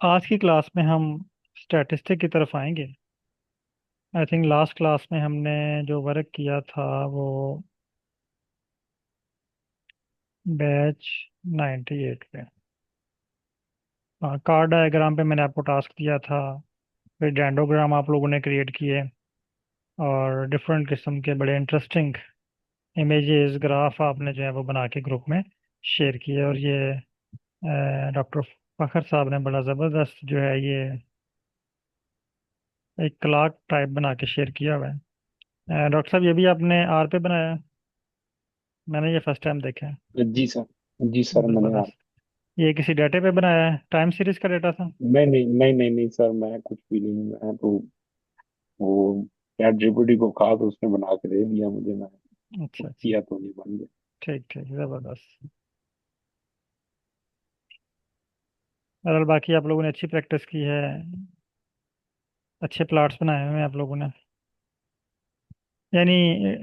आज की क्लास में हम स्टैटिस्टिक की तरफ आएंगे। आई थिंक लास्ट क्लास में हमने जो वर्क किया था वो बैच 98 पे। हाँ, कार्ड डायग्राम पे मैंने आपको टास्क दिया था। फिर डेंडोग्राम आप लोगों ने क्रिएट किए और डिफरेंट किस्म के बड़े इंटरेस्टिंग इमेजेस ग्राफ आपने जो है वो बना के ग्रुप में शेयर किए। और ये डॉक्टर फखर साहब ने बड़ा ज़बरदस्त जो है ये एक क्लाक टाइप बना के शेयर किया हुआ है। डॉक्टर साहब, ये भी आपने आर पे बनाया है? मैंने ये फर्स्ट टाइम देखा है। जी सर। जी सर, मैंने आप। जबरदस्त। ये किसी डाटे पे बनाया है? टाइम सीरीज का डाटा था? नहीं नहीं नहीं नहीं नहीं सर, मैं कुछ भी नहीं, मैं तो वो चैट जीपीटी को कहा तो उसने बना के दे दिया मुझे, मैं अच्छा कुछ अच्छा। किया तो नहीं, बन गया। ठीक ठीक, जबरदस्त। और बाकी आप लोगों ने अच्छी प्रैक्टिस की है। अच्छे प्लॉट्स बनाए हुए हैं आप लोगों ने। यानी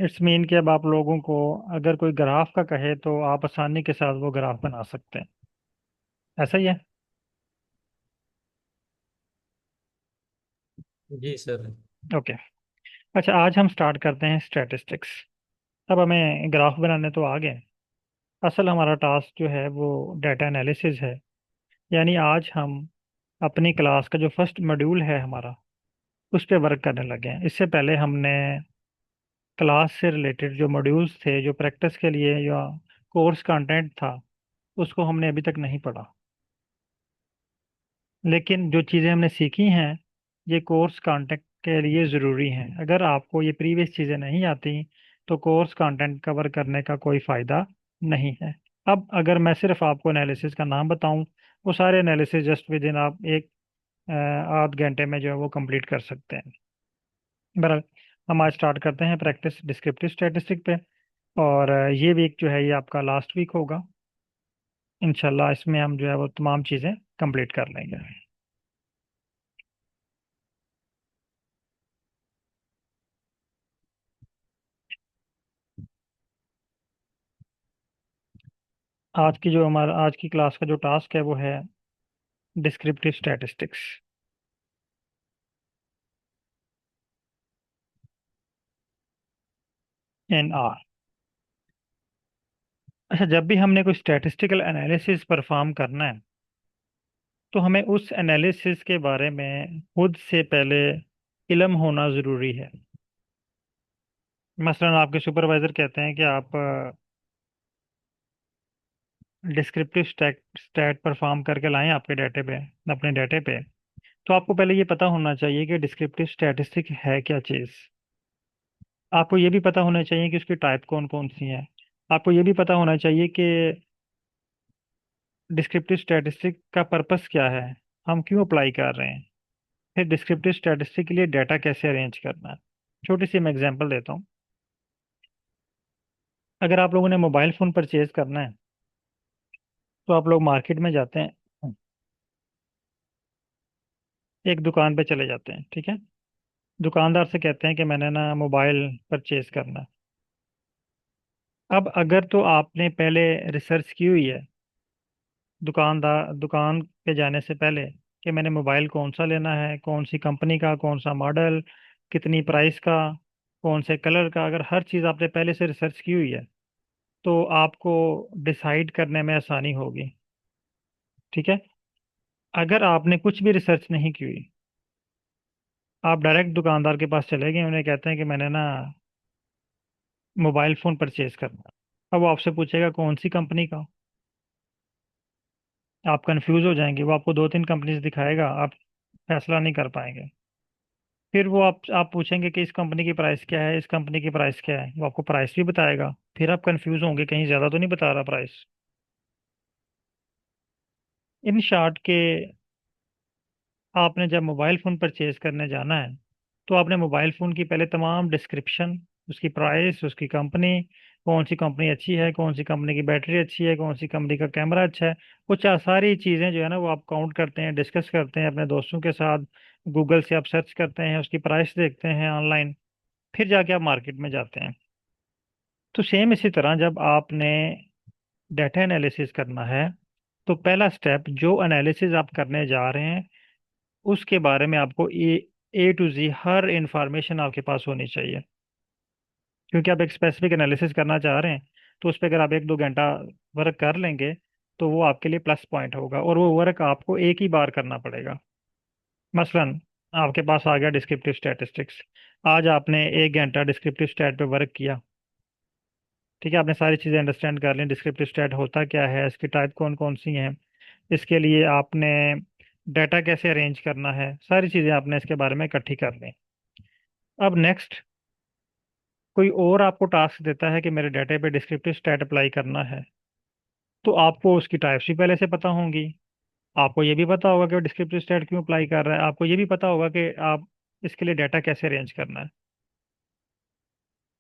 इट्स मीन कि अब आप लोगों को अगर कोई ग्राफ का कहे तो आप आसानी के साथ वो ग्राफ बना सकते हैं। ऐसा ही है? जी सर। ओके। अच्छा, आज हम स्टार्ट करते हैं स्टैटिस्टिक्स। अब हमें ग्राफ बनाने तो आ गए। असल हमारा टास्क जो है वो डाटा एनालिसिस है। यानी आज हम अपनी क्लास का जो फर्स्ट मॉड्यूल है हमारा, उस पर वर्क करने लगे हैं। इससे पहले हमने क्लास से रिलेटेड जो मॉड्यूल्स थे, जो प्रैक्टिस के लिए या कोर्स कंटेंट था, उसको हमने अभी तक नहीं पढ़ा। लेकिन जो चीज़ें हमने सीखी हैं, ये कोर्स कंटेंट के लिए ज़रूरी हैं। अगर आपको ये प्रीवियस चीज़ें नहीं आती तो कोर्स कंटेंट कवर करने का कोई फ़ायदा नहीं है। अब अगर मैं सिर्फ आपको एनालिसिस का नाम बताऊं, वो सारे एनालिसिस जस्ट विद इन आप एक आध घंटे में जो है वो कंप्लीट कर सकते हैं। बहरहाल, हम आज स्टार्ट करते हैं प्रैक्टिस डिस्क्रिप्टिव स्टैटिस्टिक पे। और ये वीक जो है ये आपका लास्ट वीक होगा। इंशाल्लाह इसमें हम जो है वो तमाम चीज़ें कंप्लीट कर लेंगे। आज की क्लास का जो टास्क है वो है डिस्क्रिप्टिव स्टैटिस्टिक्स एन आर। अच्छा, जब भी हमने कोई स्टैटिस्टिकल एनालिसिस परफॉर्म करना है तो हमें उस एनालिसिस के बारे में खुद से पहले इल्म होना ज़रूरी है। मसलन आपके सुपरवाइज़र कहते हैं कि आप डिस्क्रिप्टिव स्टैट स्टैट परफॉर्म करके लाएं आपके डाटे पे, अपने डाटे पे। तो आपको पहले ये पता होना चाहिए कि डिस्क्रिप्टिव स्टैटिस्टिक है क्या चीज़। आपको ये भी पता होना चाहिए कि उसकी टाइप कौन कौन सी है। आपको ये भी पता होना चाहिए कि डिस्क्रिप्टिव स्टैटिस्टिक का पर्पस क्या है, हम क्यों अप्लाई कर रहे हैं। फिर डिस्क्रिप्टिव स्टैटिस्टिक के लिए डाटा कैसे अरेंज करना है। छोटी सी मैं एग्जांपल देता हूँ। अगर आप लोगों ने मोबाइल फ़ोन परचेज करना है तो आप लोग मार्केट में जाते हैं, एक दुकान पे चले जाते हैं, ठीक है। दुकानदार से कहते हैं कि मैंने ना मोबाइल परचेज करना है। अब अगर तो आपने पहले रिसर्च की हुई है दुकान पे जाने से पहले कि मैंने मोबाइल कौन सा लेना है, कौन सी कंपनी का, कौन सा मॉडल, कितनी प्राइस का, कौन से कलर का, अगर हर चीज़ आपने पहले से रिसर्च की हुई है तो आपको डिसाइड करने में आसानी होगी, ठीक है। अगर आपने कुछ भी रिसर्च नहीं की हुई, आप डायरेक्ट दुकानदार के पास चले गए, उन्हें कहते हैं कि मैंने ना मोबाइल फ़ोन परचेज करना है। अब वो आपसे पूछेगा कौन सी कंपनी का। आप कंफ्यूज हो जाएंगे, वो आपको दो तीन कंपनीज दिखाएगा, आप फैसला नहीं कर पाएंगे। फिर वो आप पूछेंगे कि इस कंपनी की प्राइस क्या है, इस कंपनी की प्राइस क्या है, वो आपको प्राइस भी बताएगा। फिर आप कंफ्यूज होंगे कहीं ज़्यादा तो नहीं बता रहा प्राइस। इन शॉर्ट के, आपने जब मोबाइल फ़ोन परचेज करने जाना है तो आपने मोबाइल फ़ोन की पहले तमाम डिस्क्रिप्शन, उसकी प्राइस, उसकी कंपनी, कौन सी कंपनी अच्छी है, कौन सी कंपनी की बैटरी अच्छी है, कौन सी कंपनी का कैमरा अच्छा है, वो सारी चीज़ें जो है ना वो आप काउंट करते हैं, डिस्कस करते हैं अपने दोस्तों के साथ। गूगल से आप सर्च करते हैं, उसकी प्राइस देखते हैं ऑनलाइन, फिर जाके आप मार्केट में जाते हैं। तो सेम इसी तरह जब आपने डाटा एनालिसिस करना है तो पहला स्टेप, जो एनालिसिस आप करने जा रहे हैं उसके बारे में आपको ए टू जी हर इंफॉर्मेशन आपके पास होनी चाहिए। क्योंकि आप एक स्पेसिफिक एनालिसिस करना चाह रहे हैं, तो उस पर अगर आप 1-2 घंटा वर्क कर लेंगे तो वो आपके लिए प्लस पॉइंट होगा, और वो वर्क आपको एक ही बार करना पड़ेगा। मसलन आपके पास आ गया डिस्क्रिप्टिव स्टैटिस्टिक्स। आज आपने 1 घंटा डिस्क्रिप्टिव स्टैट पे वर्क किया। ठीक है, आपने सारी चीज़ें अंडरस्टैंड कर ली, डिस्क्रिप्टिव स्टैट होता क्या है, इसकी टाइप कौन कौन सी हैं, इसके लिए आपने डाटा कैसे अरेंज करना है, सारी चीज़ें आपने इसके बारे में इकट्ठी कर ली। अब नेक्स्ट, कोई और आपको टास्क देता है कि मेरे डाटा पे डिस्क्रिप्टिव स्टैट अप्लाई करना है, तो आपको उसकी टाइप्स भी पहले से पता होंगी। आपको ये भी पता होगा कि वो डिस्क्रिप्टिव स्टैट क्यों अप्लाई कर रहा है, आपको ये भी पता होगा कि आप इसके लिए डाटा कैसे अरेंज करना है।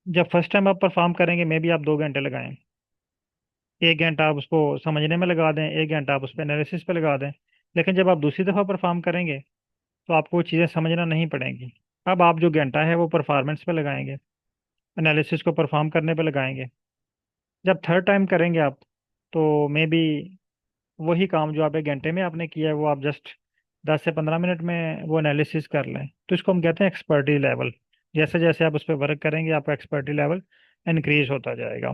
जब फर्स्ट टाइम आप परफॉर्म करेंगे मे भी आप 2 घंटे लगाएं, 1 घंटा आप उसको समझने में लगा दें, 1 घंटा आप उस पर एनालिसिस पे लगा दें। लेकिन जब आप दूसरी दफ़ा परफॉर्म करेंगे तो आपको वो चीज़ें समझना नहीं पड़ेंगी। अब आप जो घंटा है वो परफॉर्मेंस पे लगाएंगे, एनालिसिस को परफॉर्म करने पे लगाएंगे। जब थर्ड टाइम करेंगे आप, तो मे बी वही काम जो आप 1 घंटे में आपने किया है वो आप जस्ट 10 से 15 मिनट में वो एनालिसिस कर लें। तो इसको हम कहते हैं एक्सपर्टी लेवल। जैसे जैसे आप उस पर वर्क करेंगे आपका एक्सपर्टी लेवल इंक्रीज होता जाएगा।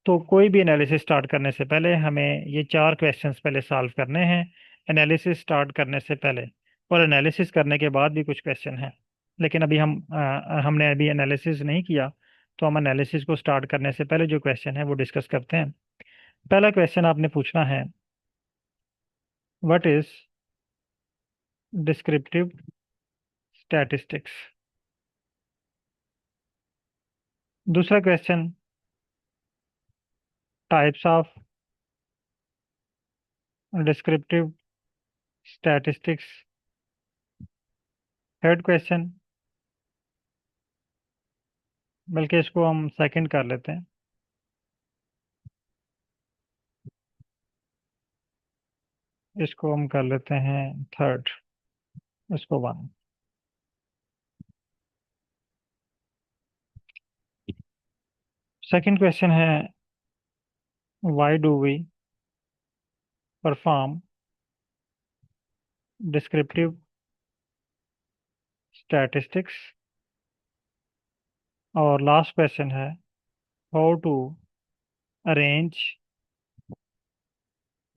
तो कोई भी एनालिसिस स्टार्ट करने से पहले हमें ये 4 क्वेश्चंस पहले सॉल्व करने हैं, एनालिसिस स्टार्ट करने से पहले। और एनालिसिस करने के बाद भी कुछ क्वेश्चन हैं, लेकिन अभी हमने अभी एनालिसिस नहीं किया, तो हम एनालिसिस को स्टार्ट करने से पहले जो क्वेश्चन है वो डिस्कस करते हैं। पहला क्वेश्चन आपने पूछना है, व्हाट इज डिस्क्रिप्टिव स्टैटिस्टिक्स। दूसरा question, types of descriptive statistics. Third question, बल्कि इसको हम सेकंड कर लेते हैं, इसको हम कर लेते हैं थर्ड, इसको वन। सेकंड क्वेश्चन है, why do we perform descriptive statistics. और लास्ट क्वेश्चन है, how to arrange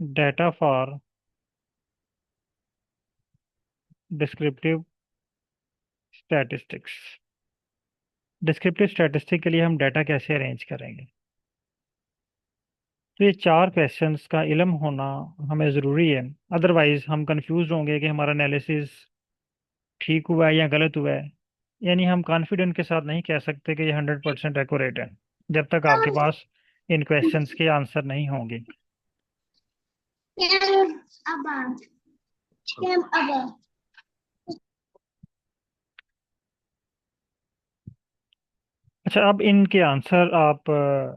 data for descriptive statistics. Descriptive statistic के लिए हम डाटा कैसे अरेंज करेंगे। तो ये 4 क्वेश्चंस का इल्म होना हमें ज़रूरी है, अदरवाइज हम कंफ्यूज होंगे कि हमारा एनालिसिस ठीक हुआ है या गलत हुआ है। यानी हम कॉन्फिडेंट के साथ नहीं कह सकते कि ये 100% एक्यूरेट है, जब तक आपके पास इन क्वेश्चंस के आंसर नहीं होंगे। अच्छा, अब इनके आंसर आप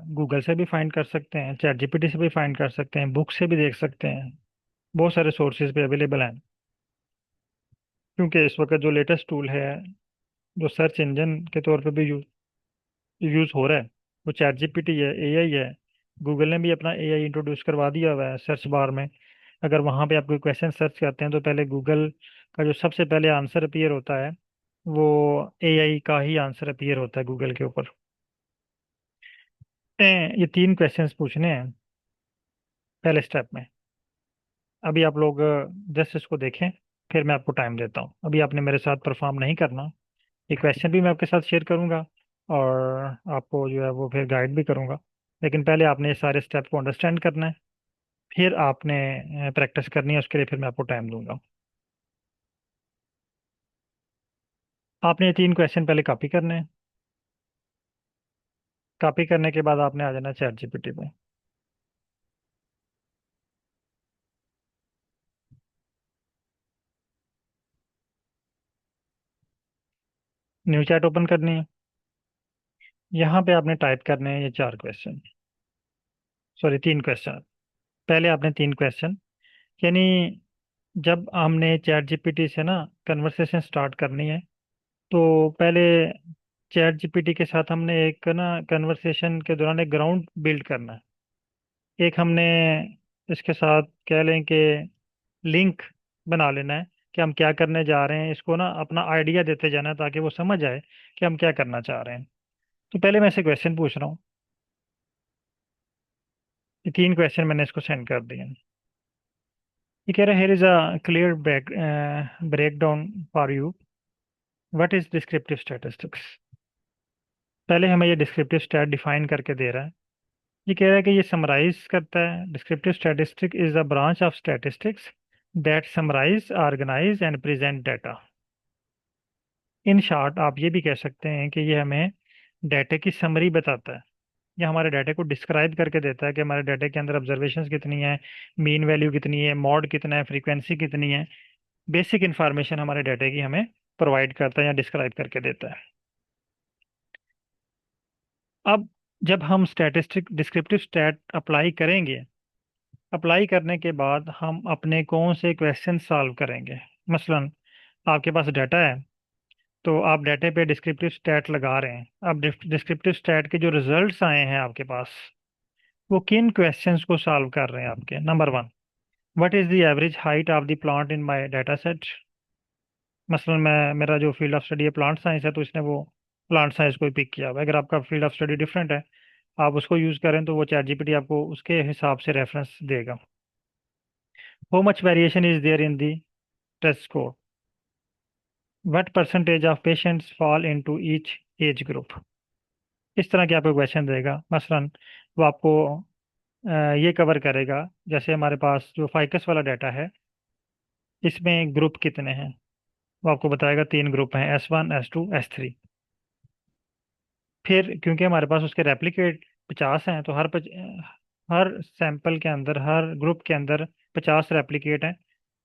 गूगल से भी फाइंड कर सकते हैं, चैट जीपीटी से भी फाइंड कर सकते हैं, बुक से भी देख सकते हैं, बहुत सारे सोर्सेज पे अवेलेबल हैं। क्योंकि इस वक्त जो लेटेस्ट टूल है जो सर्च इंजन के तौर पे भी यूज़ हो रहा है वो चैट जीपीटी है, एआई है। गूगल ने भी अपना एआई इंट्रोड्यूस करवा दिया हुआ है सर्च बार में। अगर वहाँ पे आप कोई क्वेश्चन सर्च करते हैं तो पहले गूगल का जो सबसे पहले आंसर अपीयर होता है वो एआई का ही आंसर अपीयर होता है गूगल के ऊपर। ये 3 क्वेश्चंस पूछने हैं पहले स्टेप में। अभी आप लोग जस्ट इसको देखें, फिर मैं आपको टाइम देता हूँ। अभी आपने मेरे साथ परफॉर्म नहीं करना, ये क्वेश्चन भी मैं आपके साथ शेयर करूंगा और आपको जो है वो फिर गाइड भी करूंगा। लेकिन पहले आपने ये सारे स्टेप को अंडरस्टैंड करना है, फिर आपने प्रैक्टिस करनी है, उसके लिए फिर मैं आपको टाइम दूंगा। आपने ये 3 क्वेश्चन पहले कॉपी करने हैं। कॉपी करने के बाद आपने आ जाना चैट जीपीटी पे। न्यू चैट ओपन करनी है, यहाँ पे आपने टाइप करने हैं ये 4 क्वेश्चन, सॉरी 3 क्वेश्चन। पहले आपने 3 क्वेश्चन, यानी जब हमने चैट जीपीटी से ना कन्वर्सेशन स्टार्ट करनी है, तो पहले चैट जीपीटी के साथ हमने एक ना कन्वर्सेशन के दौरान एक ग्राउंड बिल्ड करना है। एक हमने इसके साथ कह लें कि लिंक बना लेना है कि हम क्या करने जा रहे हैं, इसको ना अपना आइडिया देते जाना है ताकि वो समझ आए कि हम क्या करना चाह रहे हैं। तो पहले मैं से क्वेश्चन पूछ रहा हूँ। ये 3 क्वेश्चन मैंने इसको सेंड कर दिए हैं। ये कह रहा है here is a clear break down for you, what is descriptive statistics. पहले हमें ये डिस्क्रिप्टिव स्टैट डिफाइन करके दे रहा है। ये कह रहा है कि ये समराइज करता है, descriptive statistic is a branch of statistics that summarise, organise and present data. In short आप ये भी कह सकते हैं कि ये हमें डाटा की समरी बताता है। ये हमारे डाटा को डिस्क्राइब करके देता है कि हमारे डाटा के अंदर ऑब्जर्वेशंस कितनी है, मीन वैल्यू कितनी है, मॉड कितना है, फ्रीक्वेंसी कितनी है। बेसिक इंफॉर्मेशन हमारे डाटा की हमें प्रोवाइड करता है या डिस्क्राइब करके देता है। अब जब हम स्टैटिस्टिक डिस्क्रिप्टिव स्टैट अप्लाई करेंगे, अप्लाई करने के बाद हम अपने कौन से क्वेश्चन सॉल्व करेंगे। मसलन आपके पास डाटा है, तो आप डाटे पे डिस्क्रिप्टिव स्टैट लगा रहे हैं। अब डिस्क्रिप्टिव स्टैट के जो रिजल्ट्स आए हैं आपके पास, वो किन क्वेश्चंस को सॉल्व कर रहे हैं आपके। Number 1, what is the average height of the plant in my data set. मसलन मैं, मेरा जो फील्ड ऑफ स्टडी है प्लांट साइंस है, तो इसने वो प्लांट साइंस को ही पिक किया हुआ है। अगर आपका फील्ड ऑफ स्टडी डिफरेंट है, आप उसको यूज करें तो वो चैट जीपीटी आपको उसके हिसाब से रेफरेंस देगा। How much variation is there in the test score, what percentage of patients fall into each age group. इस तरह के आपको क्वेश्चन देगा। मसलन वो आपको ये कवर करेगा, जैसे हमारे पास जो फाइकस वाला डाटा है, इसमें ग्रुप कितने हैं। वो आपको बताएगा 3 ग्रुप हैं, S1, S2, S3। फिर क्योंकि हमारे पास उसके रेप्लिकेट 50 हैं, तो हर सैंपल के अंदर, हर ग्रुप के अंदर 50 रेप्लिकेट हैं।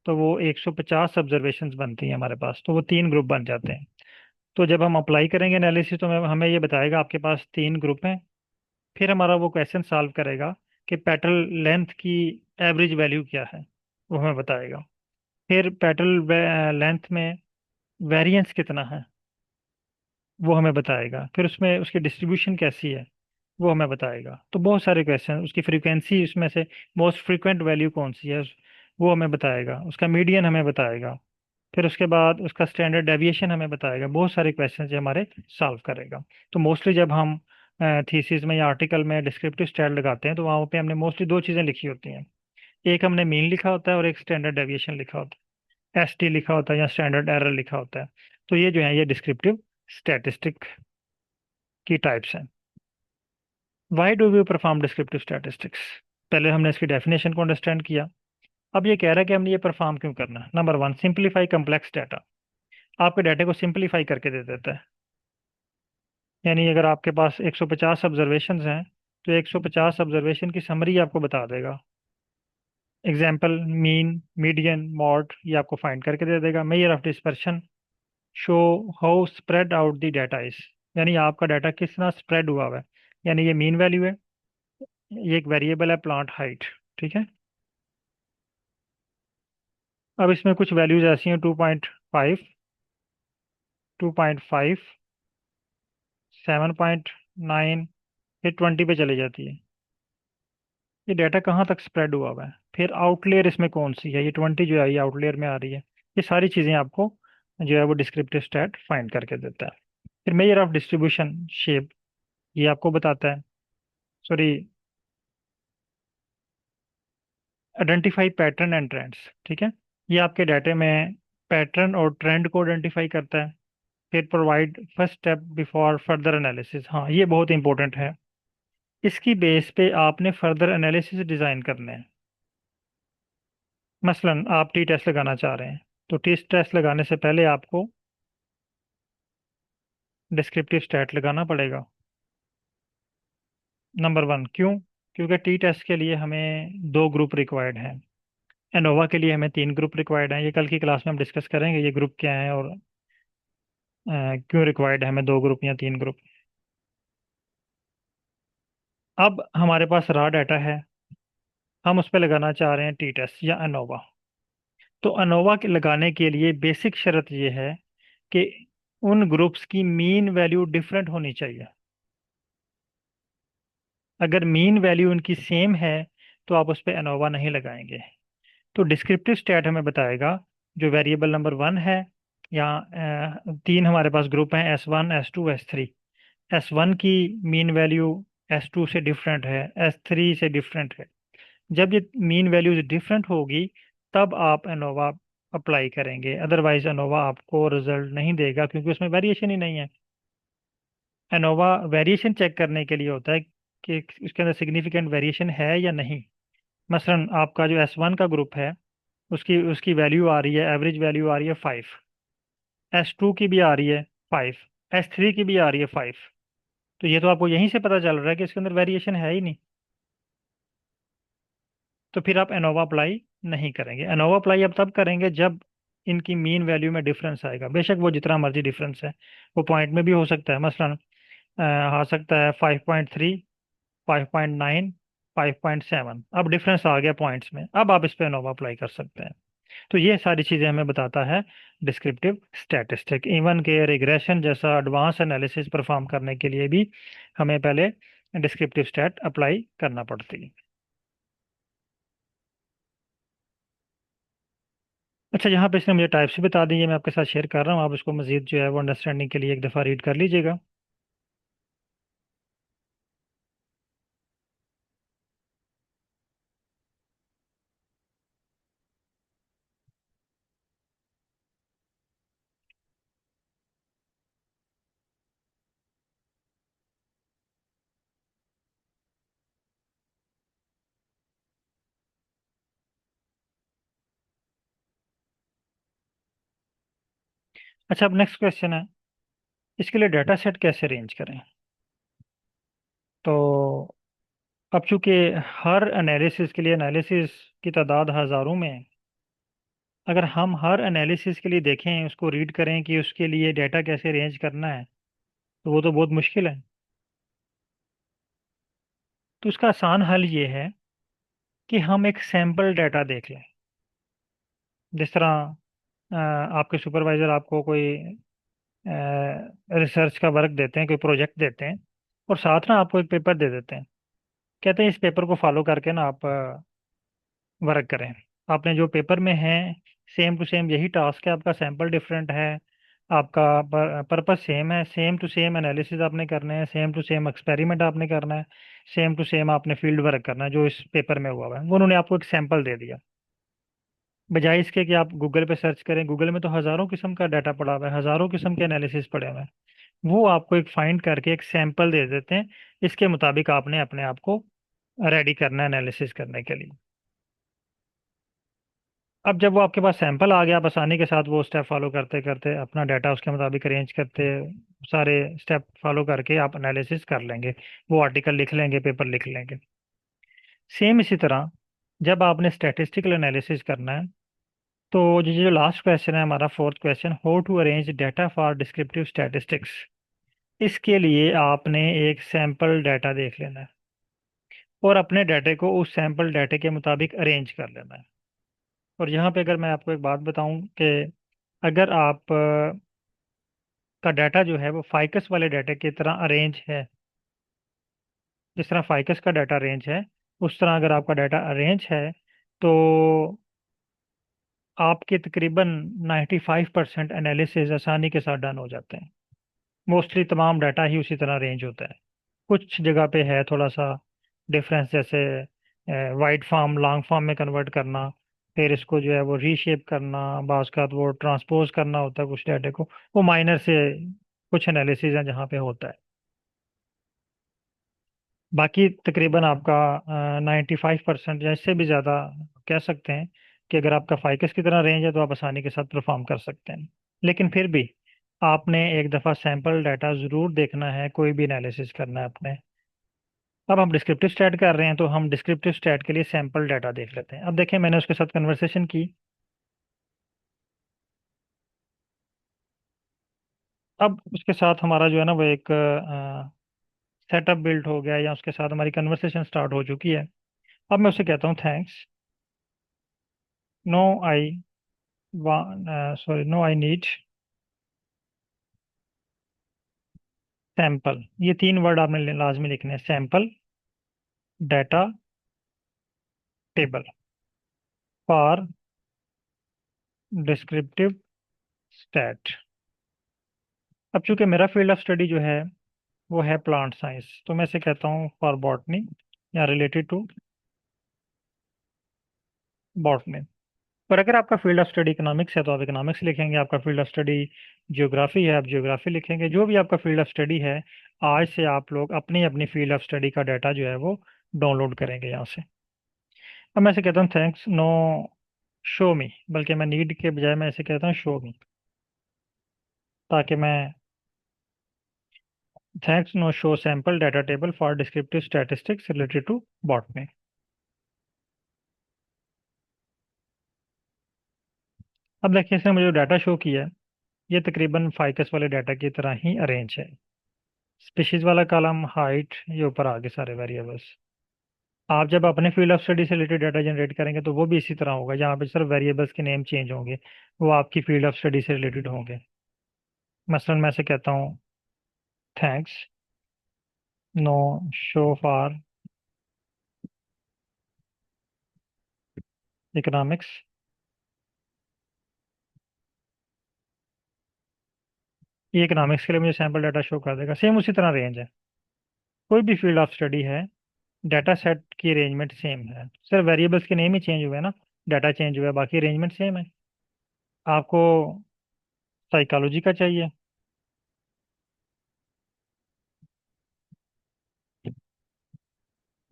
तो वो 150 ऑब्जर्वेशंस बनती हैं हमारे पास, तो वो 3 ग्रुप बन जाते हैं। तो जब हम अप्लाई करेंगे एनालिसिस, तो हमें ये बताएगा आपके पास 3 ग्रुप हैं। फिर हमारा वो क्वेश्चन सॉल्व करेगा कि पेटल लेंथ की एवरेज वैल्यू क्या है, वो हमें बताएगा। फिर पेटल लेंथ में वेरिएंस कितना है, वो हमें बताएगा। फिर उसमें उसकी डिस्ट्रीब्यूशन कैसी है, वो हमें बताएगा। तो बहुत सारे क्वेश्चन, उसकी फ्रीक्वेंसी, उसमें से मोस्ट फ्रीक्वेंट वैल्यू कौन सी है, वो हमें बताएगा। उसका मीडियन हमें बताएगा। फिर उसके बाद उसका स्टैंडर्ड डेविएशन हमें बताएगा। बहुत सारे क्वेश्चन जो हमारे सॉल्व करेगा। तो मोस्टली जब हम थीसिस में या आर्टिकल में डिस्क्रिप्टिव स्टाइल लगाते हैं, तो वहाँ पे हमने मोस्टली 2 चीज़ें लिखी होती हैं। एक हमने मीन लिखा होता है और एक स्टैंडर्ड डेविएशन लिखा होता है, ST लिखा होता है या स्टैंडर्ड एरर लिखा होता है। तो ये जो है ये डिस्क्रिप्टिव स्टैटिस्टिक की टाइप्स हैं। Why do we perform descriptive statistics. पहले हमने इसकी डेफिनेशन को अंडरस्टैंड किया। अब ये कह रहा है कि हमने ये परफॉर्म क्यों करना है। Number 1, simplify complex data. आपके डाटा को सिंप्लीफाई करके दे देता है। यानी अगर आपके पास 150 ऑब्जर्वेशंस हैं, तो 150 ऑब्जर्वेशन की समरी आपको बता देगा। एग्जाम्पल, मीन, मीडियन, मॉड, ये आपको फाइंड करके दे देगा। Measure of dispersion, show how spread out the data is. यानी आपका डाटा किस तरह स्प्रेड हुआ हुआ है। यानी ये मीन वैल्यू है, ये एक वेरिएबल है प्लांट हाइट। ठीक है। अब इसमें कुछ वैल्यूज ऐसी हैं, 2.5, 2.5, 7.9, फिर 20 पे चली जाती है। ये डाटा कहाँ तक स्प्रेड हुआ हुआ है। फिर आउटलेयर इसमें कौन सी है, ये 20 जो है ये आउटलेयर में आ रही है। ये सारी चीज़ें आपको जो है वो डिस्क्रिप्टिव स्टैट फाइंड करके देता है। फिर मेजर ऑफ डिस्ट्रीब्यूशन, शेप, ये आपको बताता है। Sorry, identify pattern and trends. ठीक है। ये आपके डाटे में पैटर्न और ट्रेंड को आइडेंटिफाई करता है। फिर provide first step before further analysis. हाँ, ये बहुत इंपॉर्टेंट है। इसकी बेस पे आपने फर्दर एनालिसिस डिज़ाइन करने हैं। मसलन आप टी टेस्ट लगाना चाह रहे हैं, तो टी टेस्ट लगाने से पहले आपको डिस्क्रिप्टिव स्टैट लगाना पड़ेगा। नंबर 1, क्यों? क्योंकि टी टेस्ट के लिए हमें 2 ग्रुप रिक्वायर्ड हैं। एनोवा के लिए हमें 3 ग्रुप रिक्वायर्ड हैं। ये कल की क्लास में हम डिस्कस करेंगे ये ग्रुप क्या है और क्यों रिक्वायर्ड है हमें 2 ग्रुप या 3 ग्रुप। अब हमारे पास रॉ डाटा है, हम उस पर लगाना चाह रहे हैं टी टेस्ट या अनोवा। तो अनोवा के लगाने के लिए बेसिक शर्त ये है कि उन ग्रुप्स की मीन वैल्यू डिफरेंट होनी चाहिए। अगर मीन वैल्यू उनकी सेम है, तो आप उस पर एनोवा नहीं लगाएंगे। तो डिस्क्रिप्टिव स्टैट हमें बताएगा जो वेरिएबल नंबर 1 है, या तीन हमारे पास ग्रुप हैं, S1 S2 S3। S1 की मीन वैल्यू S2 से डिफरेंट है, S3 से डिफरेंट है। जब ये मीन वैल्यूज डिफरेंट होगी तब आप एनोवा अप्लाई करेंगे, अदरवाइज एनोवा आपको रिजल्ट नहीं देगा क्योंकि उसमें वेरिएशन ही नहीं है। एनोवा वेरिएशन चेक करने के लिए होता है कि उसके अंदर सिग्निफिकेंट वेरिएशन है या नहीं। मसलन आपका जो S1 का ग्रुप है, उसकी उसकी वैल्यू आ रही है, एवरेज वैल्यू आ रही है 5। S2 की भी आ रही है 5। S3 की भी आ रही है 5। तो ये तो आपको यहीं से पता चल रहा है कि इसके अंदर वेरिएशन है ही नहीं। तो फिर आप एनोवा अप्लाई नहीं करेंगे। एनोवा अप्लाई आप तब करेंगे जब इनकी मीन वैल्यू में डिफरेंस आएगा, बेशक वो जितना मर्जी डिफरेंस है। वो पॉइंट में भी हो सकता है, मसलन आ सकता है 5.3, 5.9, 5.7। अब डिफरेंस आ गया पॉइंट्स में, अब आप इस पे एनोवा अप्लाई कर सकते हैं। तो ये सारी चीज़ें हमें बताता है डिस्क्रिप्टिव स्टैटिस्टिक। इवन के रिग्रेशन जैसा एडवांस एनालिसिस परफॉर्म करने के लिए भी हमें पहले डिस्क्रिप्टिव स्टैट अप्लाई करना पड़ती है। अच्छा, यहाँ पे इसने मुझे टाइप्स भी बता दी है, मैं आपके साथ शेयर कर रहा हूँ, आप इसको मजीद जो है वो अंडरस्टैंडिंग के लिए एक दफ़ा रीड कर लीजिएगा। अच्छा, अब नेक्स्ट क्वेश्चन है, इसके लिए डाटा सेट कैसे अरेंज करें। तो अब चूंकि हर एनालिसिस के लिए एनालिसिस की तादाद हज़ारों में है, अगर हम हर एनालिसिस के लिए देखें, उसको रीड करें कि उसके लिए डाटा कैसे अरेंज करना है, तो वो तो बहुत मुश्किल है। तो उसका आसान हल ये है कि हम एक सैम्पल डाटा देख लें। जिस तरह आपके सुपरवाइजर आपको कोई रिसर्च का वर्क देते हैं, कोई प्रोजेक्ट देते हैं, और साथ ना आपको एक पेपर दे देते हैं, कहते हैं इस पेपर को फॉलो करके ना आप वर्क करें। आपने जो पेपर में है सेम टू सेम यही टास्क है, आपका सैंपल डिफरेंट है, आपका पर्पस सेम है, सेम टू सेम एनालिसिस आपने करने हैं, सेम टू सेम एक्सपेरिमेंट आपने करना है, सेम टू सेम आपने फील्ड वर्क करना है जो इस पेपर में हुआ हुआ है। वो उन्होंने आपको एक सैंपल दे दिया। बजाय इसके कि आप गूगल पे सर्च करें, गूगल में तो हज़ारों किस्म का डाटा पड़ा हुआ है, हज़ारों किस्म के एनालिसिस पड़े हुए हैं। वो आपको एक फाइंड करके एक सैंपल दे देते हैं, इसके मुताबिक आपने अपने आप को रेडी करना है एनालिसिस करने के लिए। अब जब वो आपके पास सैंपल आ गया, आप आसानी के साथ वो स्टेप फॉलो करते करते अपना डाटा उसके मुताबिक अरेंज करते, सारे स्टेप फॉलो करके आप एनालिसिस कर लेंगे, वो आर्टिकल लिख लेंगे, पेपर लिख लेंगे। सेम इसी तरह जब आपने स्टैटिस्टिकल एनालिसिस करना है, तो जो लास्ट क्वेश्चन है हमारा, fourth question, how to arrange data for descriptive statistics, इसके लिए आपने एक सैंपल डाटा देख लेना है और अपने डाटे को उस सैंपल डाटे के मुताबिक अरेंज कर लेना है। और यहाँ पे अगर मैं आपको एक बात बताऊं कि अगर आप का डाटा जो है वो फाइकस वाले डाटे की तरह अरेंज है, जिस तरह फाइकस का डाटा अरेंज है, उस तरह अगर आपका डाटा अरेंज है, तो आपके तकरीबन 95% एनालिसिस आसानी के साथ डन हो जाते हैं। मोस्टली तमाम डाटा ही उसी तरह अरेंज होता है। कुछ जगह पे है थोड़ा सा डिफरेंस, जैसे वाइड फॉर्म लॉन्ग फॉर्म में कन्वर्ट करना, फिर इसको जो है वो रीशेप करना, बाज़ का वो ट्रांसपोज करना होता है कुछ डाटे को। वो माइनर से कुछ एनालिसिस हैं जहाँ पे होता है। बाकी तकरीबन आपका 95% या इससे भी ज़्यादा कह सकते हैं कि अगर आपका फाइकस की तरह रेंज है तो आप आसानी के साथ परफॉर्म कर सकते हैं। लेकिन फिर भी आपने एक दफ़ा सैंपल डाटा ज़रूर देखना है, कोई भी एनालिसिस करना है आपने। अब हम डिस्क्रिप्टिव स्टैट कर रहे हैं, तो हम डिस्क्रिप्टिव स्टैट के लिए सैंपल डाटा देख लेते हैं। अब देखें, मैंने उसके साथ कन्वर्सेशन की। अब उसके साथ हमारा जो है ना वो एक सेटअप बिल्ड हो गया, या उसके साथ हमारी कन्वर्सेशन स्टार्ट हो चुकी है। अब मैं उसे कहता हूँ thanks, no I sorry, no I need sample. ये तीन वर्ड आपने लाजमी लिखने हैं, sample, data, table for descriptive stat. अब चूंकि मेरा फील्ड ऑफ स्टडी जो है वो है प्लांट साइंस, तो मैं इसे कहता हूँ फॉर बॉटनी या रिलेटेड टू बॉटनी। पर अगर आपका फील्ड ऑफ स्टडी इकोनॉमिक्स है तो आप इकोनॉमिक्स लिखेंगे, आपका फील्ड ऑफ स्टडी जियोग्राफी है आप जियोग्राफी लिखेंगे, जो भी आपका फील्ड ऑफ स्टडी है। आज से आप लोग अपनी अपनी फील्ड ऑफ स्टडी का डाटा जो है वो डाउनलोड करेंगे यहाँ से। अब मैं इसे कहता हूँ थैंक्स नो शो मी, बल्कि मैं नीड के बजाय मैं इसे कहता हूँ शो मी, ताकि मैं thanks no show sample data table for descriptive statistics related to botany. अब देखिए इसने मुझे जो डाटा शो किया है ये तकरीबन फाइकस वाले डाटा की तरह ही अरेंज है। स्पीशीज वाला कॉलम, हाइट, ये ऊपर आगे सारे वेरिएबल्स। आप जब अपने फील्ड ऑफ स्टडी से रिलेटेड डाटा जनरेट करेंगे तो वो भी इसी तरह होगा, जहाँ पे सिर्फ वेरिएबल्स के नेम चेंज होंगे, वो आपकी फील्ड ऑफ स्टडी से रिलेटेड होंगे। मसलन मैं से कहता हूँ thanks no show for economics. ये इकोनॉमिक्स के लिए मुझे सैम्पल डाटा शो कर देगा, सेम उसी तरह रेंज है। कोई भी फील्ड ऑफ स्टडी है, डाटा सेट की अरेंजमेंट सेम है, सिर्फ वेरिएबल्स के नेम ही चेंज हुए हैं ना, डाटा चेंज हुआ है, बाकी अरेंजमेंट सेम है। आपको साइकोलॉजी का चाहिए,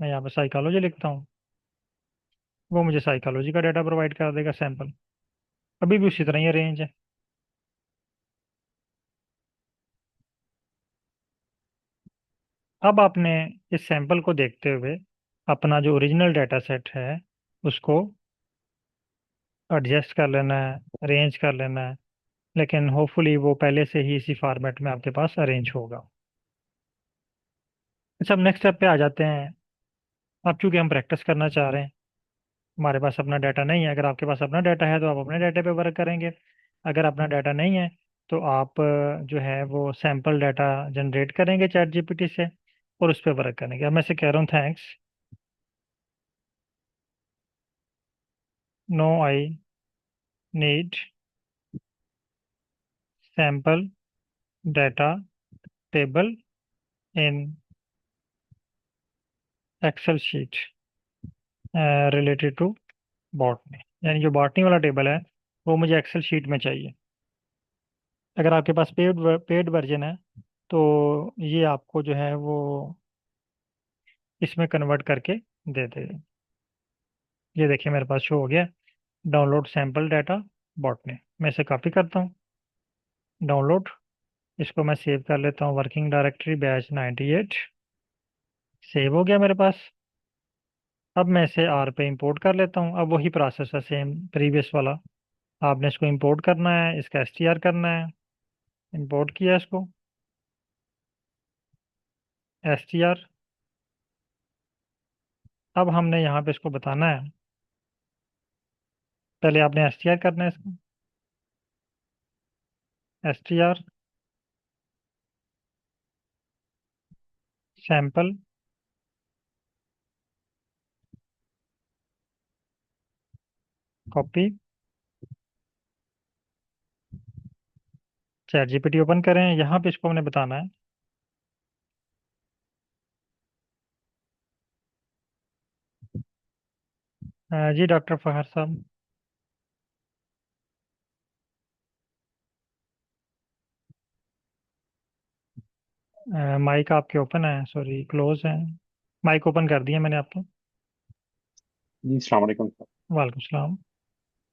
मैं यहाँ पे साइकोलॉजी लिखता हूँ, वो मुझे साइकोलॉजी का डाटा प्रोवाइड कर देगा सैंपल। अभी भी उसी तरह ही रेंज है। अब आपने इस सैंपल को देखते हुए अपना जो ओरिजिनल डाटा सेट है उसको एडजस्ट कर लेना है, अरेंज कर लेना है, लेकिन होपफुली वो पहले से ही इसी फॉर्मेट में आपके पास अरेंज होगा। अच्छा, अब नेक्स्ट स्टेप पे आ जाते हैं। अब चूंकि हम प्रैक्टिस करना चाह रहे हैं, हमारे पास अपना डाटा नहीं है। अगर आपके पास अपना डाटा है तो आप अपने डाटा पे वर्क करेंगे। अगर अपना डाटा नहीं है तो आप जो है वो सैंपल डाटा जनरेट करेंगे चैट जीपीटी से और उस पर वर्क करेंगे। अब मैं से कह रहा हूँ thanks no I need sample data table in excel sheet related to botany. यानी जो बॉटनी वाला टेबल है वो मुझे एक्सेल शीट में चाहिए। अगर आपके पास पेड वर्जन है तो ये आपको जो है वो इसमें कन्वर्ट करके दे देगा। ये देखिए मेरे पास शो हो गया, डाउनलोड सैंपल डाटा बॉटनी। मैं इसे कॉपी करता हूँ, डाउनलोड, इसको मैं सेव कर लेता हूँ वर्किंग डायरेक्टरी बैच 98। सेव हो गया मेरे पास। अब मैं इसे आर पे इंपोर्ट कर लेता हूँ। अब वही प्रोसेस है सेम प्रीवियस वाला। आपने इसको इंपोर्ट करना है, इसका एसटीआर करना है। इंपोर्ट किया इसको, एसटीआर। अब हमने यहाँ पे इसको बताना है, पहले आपने एसटीआर करना है इसको, STR sample copy. Chat GPT open करें, यहाँ पे इसको हमने बताना है जी डॉक्टर फहर साहब, माइक आपके ओपन है, सॉरी क्लोज है। माइक ओपन कर दिया मैंने आपको। जी अस्सलाम वालेकुम सर। वालेकुम सलाम।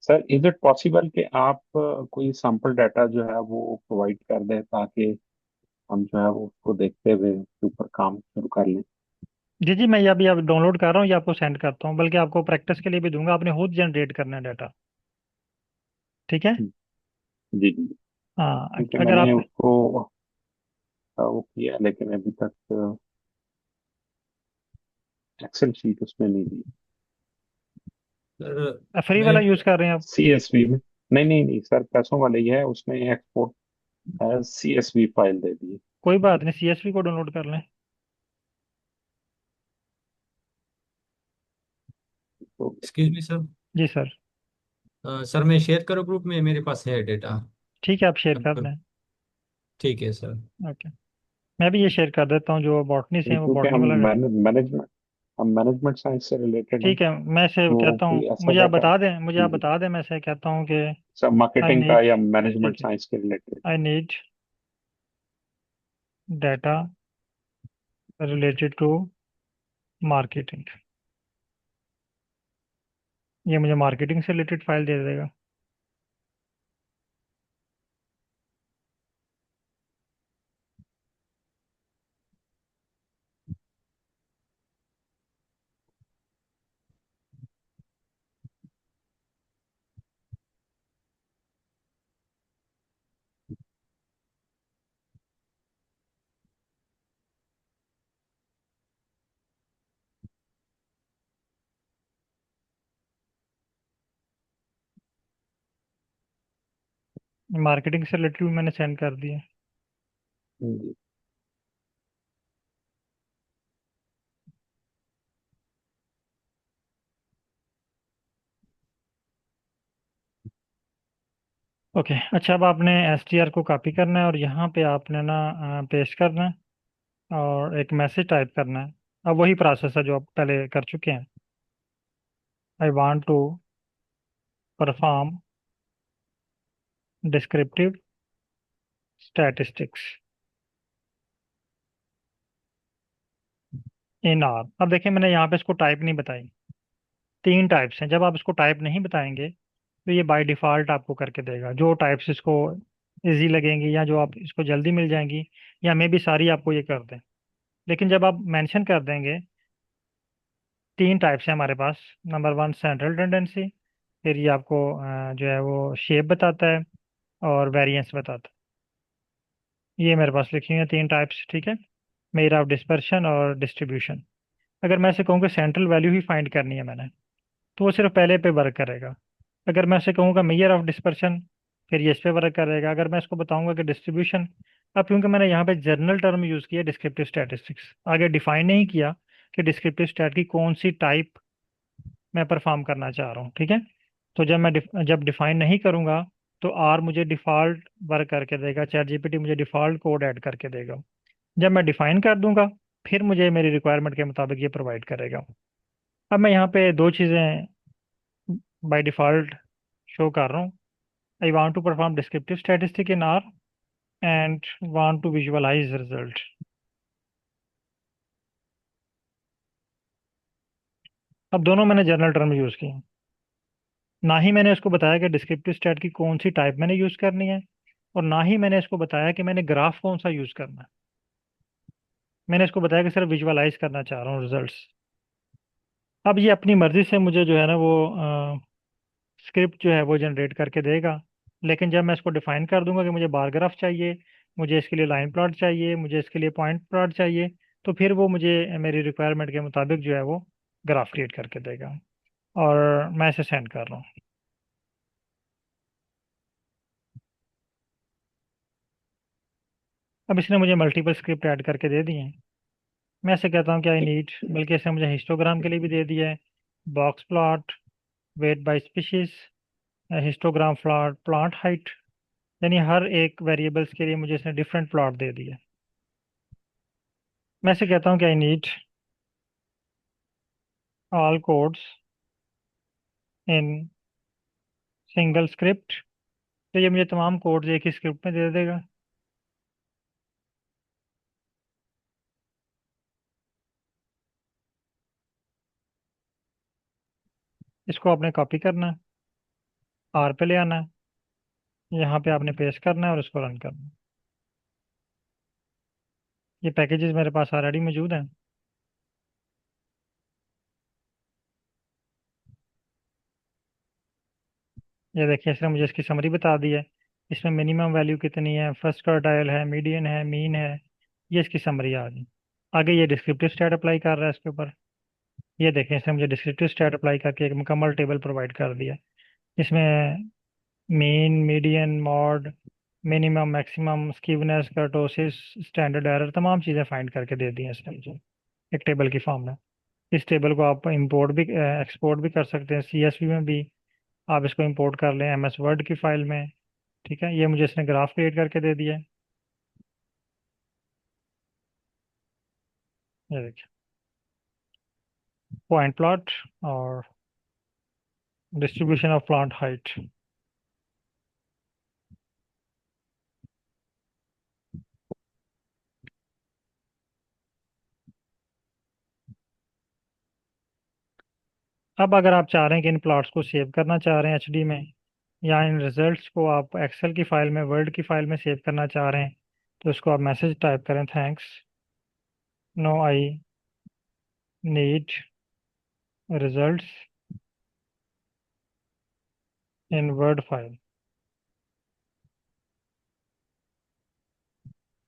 सर इज इट पॉसिबल कि आप कोई सैंपल डाटा जो है वो प्रोवाइड कर दें ताकि हम जो है वो उसको देखते हुए उसके ऊपर काम शुरू कर लें। जी जी, मैं ये अभी आप डाउनलोड कर रहा हूँ, ये आपको सेंड करता हूँ, बल्कि आपको प्रैक्टिस के लिए भी दूंगा, आपने खुद जनरेट करना है डाटा। ठीक है। जी जी। हाँ, क्योंकि अगर मैंने आप उसको वो किया लेकिन अभी तक एक्सेल शीट उसमें नहीं दी। सर फ्री मैं वाला यूज़ कर रहे हैं आप? सीएसवी में नहीं नहीं नहीं सर, पैसों वाले ही है, उसने एक्सपोर्ट सीएसवी फाइल दे दी है। कोई बात नहीं, सीएसवी को डाउनलोड कर लें। तो एक्सक्यूज मी सर। जी सर। सर मैं शेयर करूँ ग्रुप में, मेरे पास है डेटा। ठीक है, आप शेयर कर दें। ठीक है सर। ओके। मैं भी ये शेयर कर देता हूँ, जो बॉटनी से है वो क्योंकि बॉटनी वाला। हम मैनेजमेंट साइंस से रिलेटेड हैं, ठीक है, मैं से तो कहता हूँ, कोई ऐसा डाटा। मुझे आप जी, बता दें, मैं से कहता हूँ कि सब आई मार्केटिंग का नीड। या मैनेजमेंट ठीक है, साइंस के रिलेटेड। I need data related to marketing. ये मुझे मार्केटिंग से रिलेटेड फाइल दे देगा। मार्केटिंग से रिलेटेड भी मैंने सेंड कर दिया। जी। ओके, अच्छा, अब आपने एस टी आर को कॉपी करना है और यहाँ पे आपने ना पेस्ट करना है और एक मैसेज टाइप करना है। अब वही प्रोसेस है जो आप पहले कर चुके हैं। I want to perform descriptive statistics in R. अब देखिए, मैंने यहाँ पे इसको टाइप नहीं बताई। तीन टाइप्स हैं, जब आप इसको टाइप नहीं बताएंगे तो ये बाय डिफ़ॉल्ट आपको करके देगा जो टाइप्स इसको इजी लगेंगी या जो आप इसको जल्दी मिल जाएंगी, या मे भी सारी आपको ये कर दें। लेकिन जब आप मेंशन कर देंगे, तीन टाइप्स हैं हमारे पास। Number one, central tendency. फिर ये आपको जो है वो शेप बताता है और वेरिएंस बताता है। ये मेरे पास लिखी हुई है तीन टाइप्स, ठीक है। मेयर ऑफ डिस्पर्शन और डिस्ट्रीब्यूशन। अगर मैं इसे कहूँ कि सेंट्रल वैल्यू ही फाइंड करनी है मैंने, तो वो सिर्फ पहले पे वर्क करेगा। अगर मैं इसे कहूँगा मेजर ऑफ डिस्पर्शन, फिर ये इस पे वर्क करेगा। अगर मैं इसको बताऊंगा कि डिस्ट्रीब्यूशन, अब क्योंकि मैंने यहाँ पे जर्नल टर्म यूज़ किया डिस्क्रिप्टिव स्टैटिस्टिक्स, आगे डिफाइन नहीं किया कि डिस्क्रिप्टिव स्टैट की कौन सी टाइप मैं परफॉर्म करना चाह रहा हूँ, ठीक है। तो जब डिफाइन नहीं करूँगा तो आर मुझे डिफ़ॉल्ट वर्क करके देगा, चैट जीपीटी मुझे डिफ़ॉल्ट कोड ऐड करके देगा। जब मैं डिफाइन कर दूंगा, फिर मुझे मेरी रिक्वायरमेंट के मुताबिक ये प्रोवाइड करेगा। अब मैं यहाँ पे दो चीज़ें बाय डिफ़ॉल्ट शो कर रहा हूँ। I want to perform descriptive statistic in R and want to visualise result. अब दोनों मैंने जनरल टर्म यूज़ किए। ना ही मैंने उसको बताया कि डिस्क्रिप्टिव स्टैट की कौन सी टाइप मैंने यूज़ करनी है, और ना ही मैंने इसको बताया कि मैंने ग्राफ कौन सा यूज़ करना है। मैंने इसको बताया कि सिर्फ विजुअलाइज करना चाह रहा हूँ रिजल्ट्स। अब ये अपनी मर्जी से मुझे जो है ना वो स्क्रिप्ट जो है वो जनरेट करके देगा। लेकिन जब मैं इसको डिफाइन कर दूंगा कि मुझे बार ग्राफ चाहिए, मुझे इसके लिए लाइन प्लॉट चाहिए, मुझे इसके लिए पॉइंट प्लॉट चाहिए, तो फिर वो मुझे मेरी रिक्वायरमेंट के मुताबिक जो है वो ग्राफ क्रिएट करके देगा। और मैं इसे सेंड कर रहा हूँ। अब इसने मुझे मल्टीपल स्क्रिप्ट ऐड करके दे दिए हैं। मैं इसे कहता हूँ कि आई नीड, बल्कि इसने मुझे हिस्टोग्राम के लिए भी दे दिया है, box plot, weight by species, histogram plot, plant height. यानी हर एक वेरिएबल्स के लिए मुझे इसने डिफरेंट प्लॉट दे दिया। मैं इसे कहता हूँ कि I need all codes in single script. तो ये मुझे तमाम कोड्स एक ही स्क्रिप्ट में दे देगा। इसको आपने कॉपी करना है, आर पे ले आना है, यहाँ पे आपने पेस्ट करना है और इसको रन करना है। ये पैकेजेस मेरे पास ऑलरेडी मौजूद हैं। ये देखिए, इसने मुझे इसकी समरी बता दी है। इसमें मिनिमम वैल्यू कितनी है, फर्स्ट क्वार्टाइल है, मीडियन है, मीन है। ये इसकी समरी आ गई। आगे ये डिस्क्रिप्टिव स्टैट अप्लाई कर रहा है इसके ऊपर। ये देखें, इसने मुझे डिस्क्रिप्टिव स्टैट अप्लाई करके एक मुकम्मल टेबल प्रोवाइड कर दिया। इसमें mean, median, mode, minimum, maximum, skewness, kurtosis, standard error, तमाम चीज़ें फाइंड करके दे दी हैं इसने मुझे एक टेबल की फॉर्म में। इस टेबल को आप इंपोर्ट भी एक्सपोर्ट भी कर सकते हैं, CSV में भी आप इसको इंपोर्ट कर लें, MS वर्ड की फाइल में। ठीक है, ये मुझे इसने ग्राफ क्रिएट करके दे दिया है। ये देखिए, पॉइंट प्लॉट और डिस्ट्रीब्यूशन ऑफ प्लांट हाइट। अब अगर आप चाह रहे हैं कि इन प्लॉट्स को सेव करना चाह रहे हैं HD में, या इन रिजल्ट्स को आप एक्सेल की फाइल में, वर्ड की फाइल में सेव करना चाह रहे हैं, तो इसको आप मैसेज टाइप करें, thanks, no I need results in word file,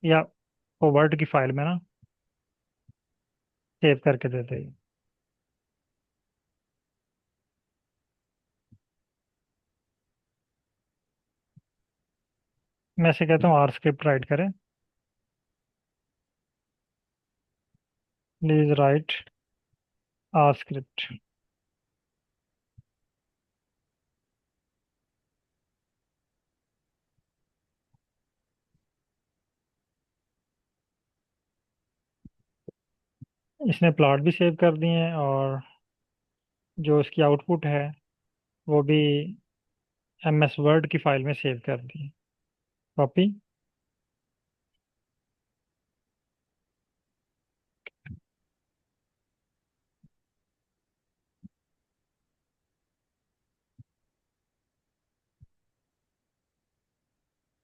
या वो वर्ड की फाइल में ना सेव करके दे दें। मैं से कहता हूँ R स्क्रिप्ट राइट करें, प्लीज राइट R स्क्रिप्ट। इसने प्लॉट भी सेव कर दिए हैं, और जो इसकी आउटपुट है वो भी MS वर्ड की फाइल में सेव कर दी। कॉपी।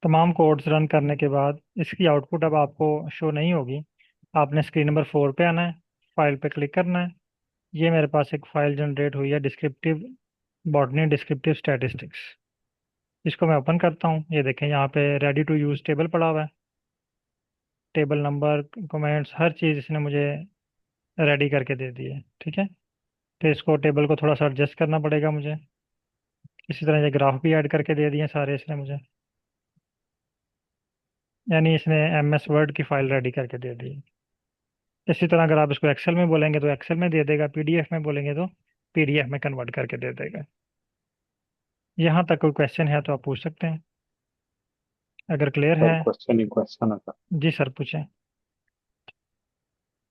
तमाम कोड्स रन करने के बाद इसकी आउटपुट अब आपको शो नहीं होगी। आपने स्क्रीन नंबर 4 पे आना है, फाइल पे क्लिक करना है। ये मेरे पास एक फाइल जनरेट हुई है, डिस्क्रिप्टिव बॉटनी डिस्क्रिप्टिव स्टैटिस्टिक्स। इसको मैं ओपन करता हूँ। ये देखें, यहाँ पे रेडी टू यूज टेबल पड़ा हुआ है। टेबल नंबर, कमेंट्स, हर चीज़ इसने मुझे रेडी करके दे दी है। ठीक है, तो इसको टेबल को थोड़ा सा एडजस्ट करना पड़ेगा मुझे। इसी तरह ये ग्राफ भी ऐड करके दे दिए सारे इसने मुझे, यानी इसने MS वर्ड की फाइल रेडी करके दे दी है। इसी तरह अगर आप इसको एक्सेल में बोलेंगे तो एक्सेल में दे देगा, PDF में बोलेंगे तो PDF में कन्वर्ट करके दे देगा। यहाँ तक कोई क्वेश्चन है तो आप पूछ सकते हैं, अगर क्लियर सर है। क्वेश्चन ही क्वेश्चन है सर। जी सर, पूछें।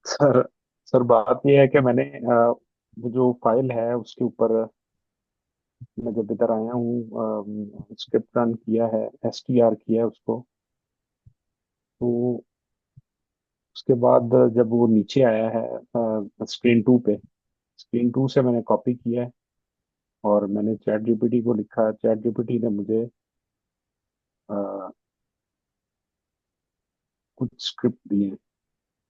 सर सर बात यह है कि मैंने वो जो फाइल है उसके ऊपर मैं जब इधर आया हूँ स्क्रिप्ट रन किया है, STR किया है उसको। तो उसके बाद जब वो नीचे आया है स्क्रीन 2 पे, स्क्रीन 2 से मैंने कॉपी किया है और मैंने ChatGPT को लिखा। ChatGPT ने मुझे अ, कुछ स्क्रिप्ट दिए।